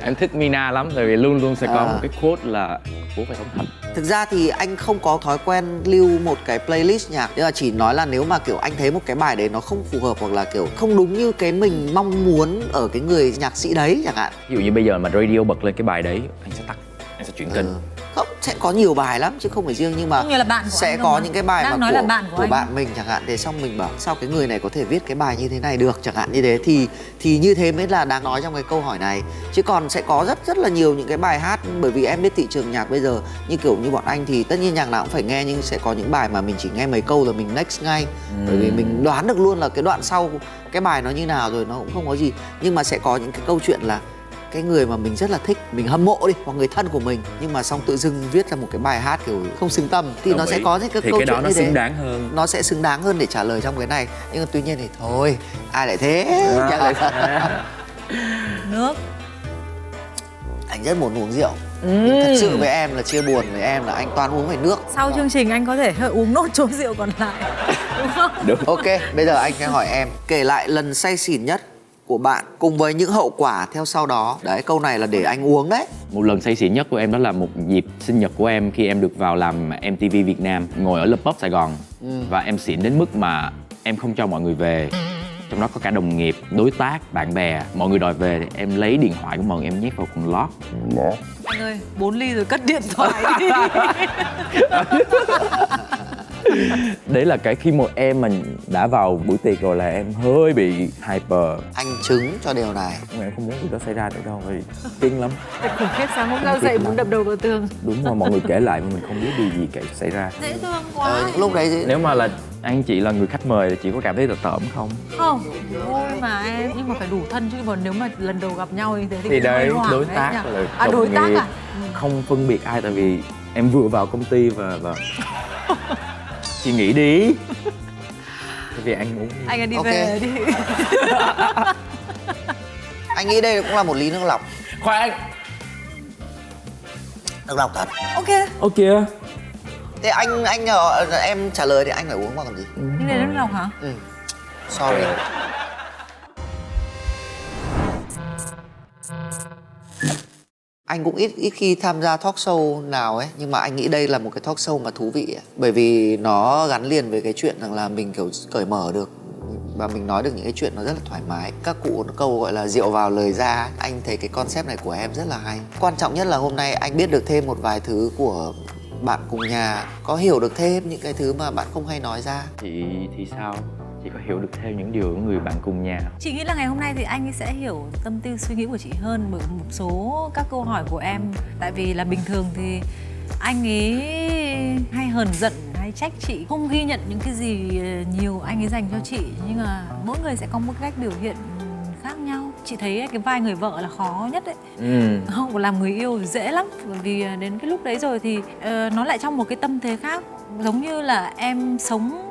em thích Mina lắm, tại vì luôn luôn sẽ có một cái quote là bố phải sống thật. Thực ra thì anh không có thói quen lưu một cái playlist nhạc, nhưng mà chỉ nói là nếu mà kiểu anh thấy một cái bài đấy nó không phù hợp hoặc là kiểu không đúng như cái mình mong muốn ở cái người nhạc sĩ đấy chẳng hạn. Ví dụ như bây giờ mà radio bật lên cái bài đấy, anh sẽ tắt, anh sẽ chuyển kênh. Không, sẽ có nhiều bài lắm chứ không phải riêng, nhưng mà Không như là bạn của sẽ anh có đâu mà. những cái bài Đang mà nói là bạn của anh. bạn mình chẳng hạn, để xong mình bảo sao cái người này có thể viết cái bài như thế này được chẳng hạn, như thế thì như thế mới là đáng nói trong cái câu hỏi này. Chứ còn sẽ có rất là nhiều những cái bài hát, bởi vì em biết thị trường nhạc bây giờ như kiểu như bọn anh thì tất nhiên nhạc nào cũng phải nghe, nhưng sẽ có những bài mà mình chỉ nghe mấy câu rồi mình next ngay, bởi vì mình đoán được luôn là cái đoạn sau cái bài nó như nào rồi, nó cũng không có gì. Nhưng mà sẽ có những cái câu chuyện là cái người mà mình rất là thích, mình hâm mộ đi, hoặc người thân của mình, nhưng mà xong tự dưng viết ra một cái bài hát kiểu không xứng tầm, thì Đồng nó ý. sẽ có những cái thì câu cái chuyện đó nó như thế. xứng đáng hơn. Nó sẽ xứng đáng hơn để trả lời trong cái này. Nhưng mà tuy nhiên thì thôi, ai lại thế? Chắc là Nước. anh rất muốn uống rượu. Nhưng thật sự với em là chia buồn với em là anh toàn uống phải nước. Sau chương trình anh có thể hơi uống nốt chỗ rượu còn lại. Đúng không? Được. Ok, bây giờ anh sẽ hỏi em, kể lại lần say xỉn nhất của bạn cùng với những hậu quả theo sau đó. Đấy, câu này là để anh uống đấy. Một lần say xỉn nhất của em đó là một dịp sinh nhật của em, khi em được vào làm MTV Việt Nam, ngồi ở Love Pub Sài Gòn. Và em xỉn đến mức mà em không cho mọi người về. Trong đó có cả đồng nghiệp, đối tác, bạn bè. Mọi người đòi về thì em lấy điện thoại của mọi người em nhét vào quần lót. Anh ơi, 4 ly rồi cất điện thoại đi. Đấy là cái khi một em mà đã vào buổi tiệc rồi là em hơi bị hyper. Anh chứng cho điều này. Nhưng mà em không muốn điều đó xảy ra nữa đâu, vì kinh lắm. Thật khủng khiếp, sáng hôm sau dậy muốn đập đầu vào tường. Đúng mà mọi người kể lại mà mình không biết điều gì kể xảy ra. Dễ thương quá. Những lúc đấy thì Nếu mà là anh chị là người khách mời thì chị có cảm thấy tởm không? Không, vui mà em, nhưng mà phải đủ thân chứ, còn nếu mà lần đầu gặp nhau như thế thì Thì cũng hơi đấy, hoảng đối đấy tác nhỉ? là đối đồng tác nghiệp, à? không phân biệt ai, tại vì em vừa vào công ty và chị nghĩ đi. Tại vì anh muốn Anh ơi đi Ok. về đi. anh nghĩ đây cũng là một ly nước lọc. khoan. Nước lọc thật. Ok. Ok. Thế anh em trả lời thì anh phải uống vào còn gì. Nhưng này nước lòng hả? Sorry. Anh cũng ít khi tham gia talk show nào ấy, nhưng mà anh nghĩ đây là một cái talk show mà thú vị ấy. Bởi vì nó gắn liền với cái chuyện rằng là mình kiểu cởi mở được và mình nói được những cái chuyện nó rất là thoải mái. Các cụ câu gọi là rượu vào lời ra. Anh thấy cái concept này của em rất là hay. Quan trọng nhất là hôm nay anh biết được thêm một vài thứ của bạn cùng nhà có hiểu được thêm những cái thứ mà bạn không hay nói ra. Chị thì sao? Chị có hiểu được thêm những điều của người bạn cùng nhà? Chị nghĩ là ngày hôm nay thì anh ấy sẽ hiểu tâm tư suy nghĩ của chị hơn bởi một số các câu hỏi của em. Tại vì là bình thường thì anh ấy hay hờn giận, hay trách chị, không ghi nhận những cái gì nhiều anh ấy dành cho chị. Nhưng mà mỗi người sẽ có một cách biểu hiện khác nhau. Chị thấy cái vai người vợ là khó nhất đấy. Không, làm người yêu thì dễ lắm. Bởi vì đến cái lúc đấy rồi thì nó lại trong một cái tâm thế khác. Giống như là em sống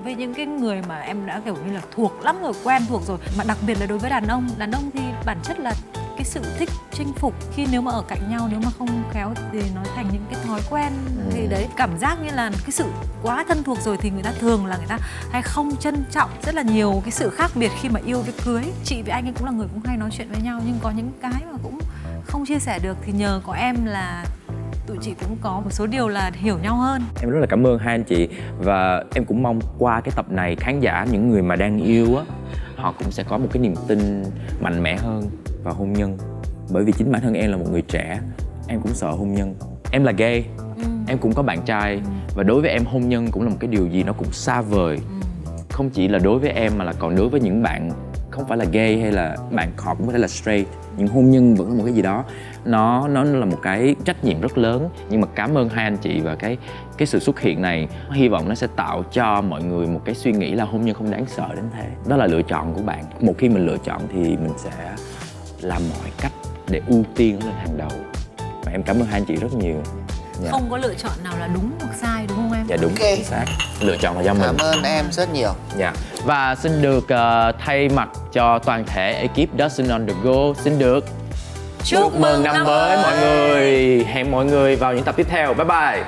với những cái người mà em đã kiểu như là thuộc lắm rồi, quen thuộc rồi. Mà đặc biệt là đối với đàn ông thì bản chất là cái sự thích chinh phục. Khi nếu mà ở cạnh nhau, nếu mà không khéo thì nó thành những cái thói quen. Thì đấy, cảm giác như là cái sự quá thân thuộc rồi thì người ta thường là người ta hay không trân trọng rất là nhiều cái sự khác biệt khi mà yêu với cưới. Chị với anh ấy cũng là người cũng hay nói chuyện với nhau, nhưng có những cái mà cũng không chia sẻ được thì nhờ có em là tụi chị cũng có một số điều là hiểu nhau hơn. Em rất là cảm ơn hai anh chị. Và em cũng mong qua cái tập này khán giả, những người mà đang yêu á, họ cũng sẽ có một cái niềm tin mạnh mẽ hơn vào hôn nhân. Bởi vì chính bản thân em là một người trẻ, em cũng sợ hôn nhân. Em là gay, em cũng có bạn trai. Và đối với em hôn nhân cũng là một cái điều gì nó cũng xa vời. Không chỉ là đối với em mà là còn đối với những bạn không phải là gay hay là bạn họ cũng có thể là straight. Nhưng hôn nhân vẫn là một cái gì đó, nó là một cái trách nhiệm rất lớn. Nhưng mà cảm ơn hai anh chị và cái sự xuất hiện này. Hy vọng nó sẽ tạo cho mọi người một cái suy nghĩ là hôn nhân không đáng sợ đến thế. Đó là lựa chọn của bạn. Một khi mình lựa chọn thì mình sẽ làm mọi cách để ưu tiên nó lên hàng đầu. Và em cảm ơn hai anh chị rất nhiều. Dạ. Không có lựa chọn nào là đúng hoặc sai, đúng không em? Dạ đúng, chính xác. Lựa chọn là do mình. Cảm ơn em rất nhiều. Dạ. Và xin được thay mặt cho toàn thể ekip Dustin on the Go, xin được chúc mừng năm mới mọi người. Hẹn mọi người vào những tập tiếp theo. Bye bye.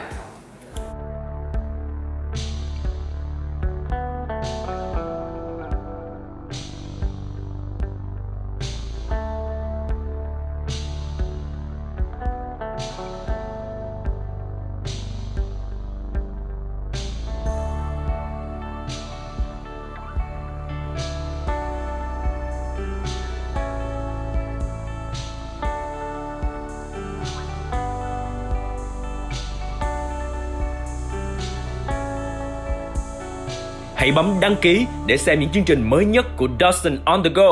Hãy bấm đăng ký để xem những chương trình mới nhất của Dustin on the Go.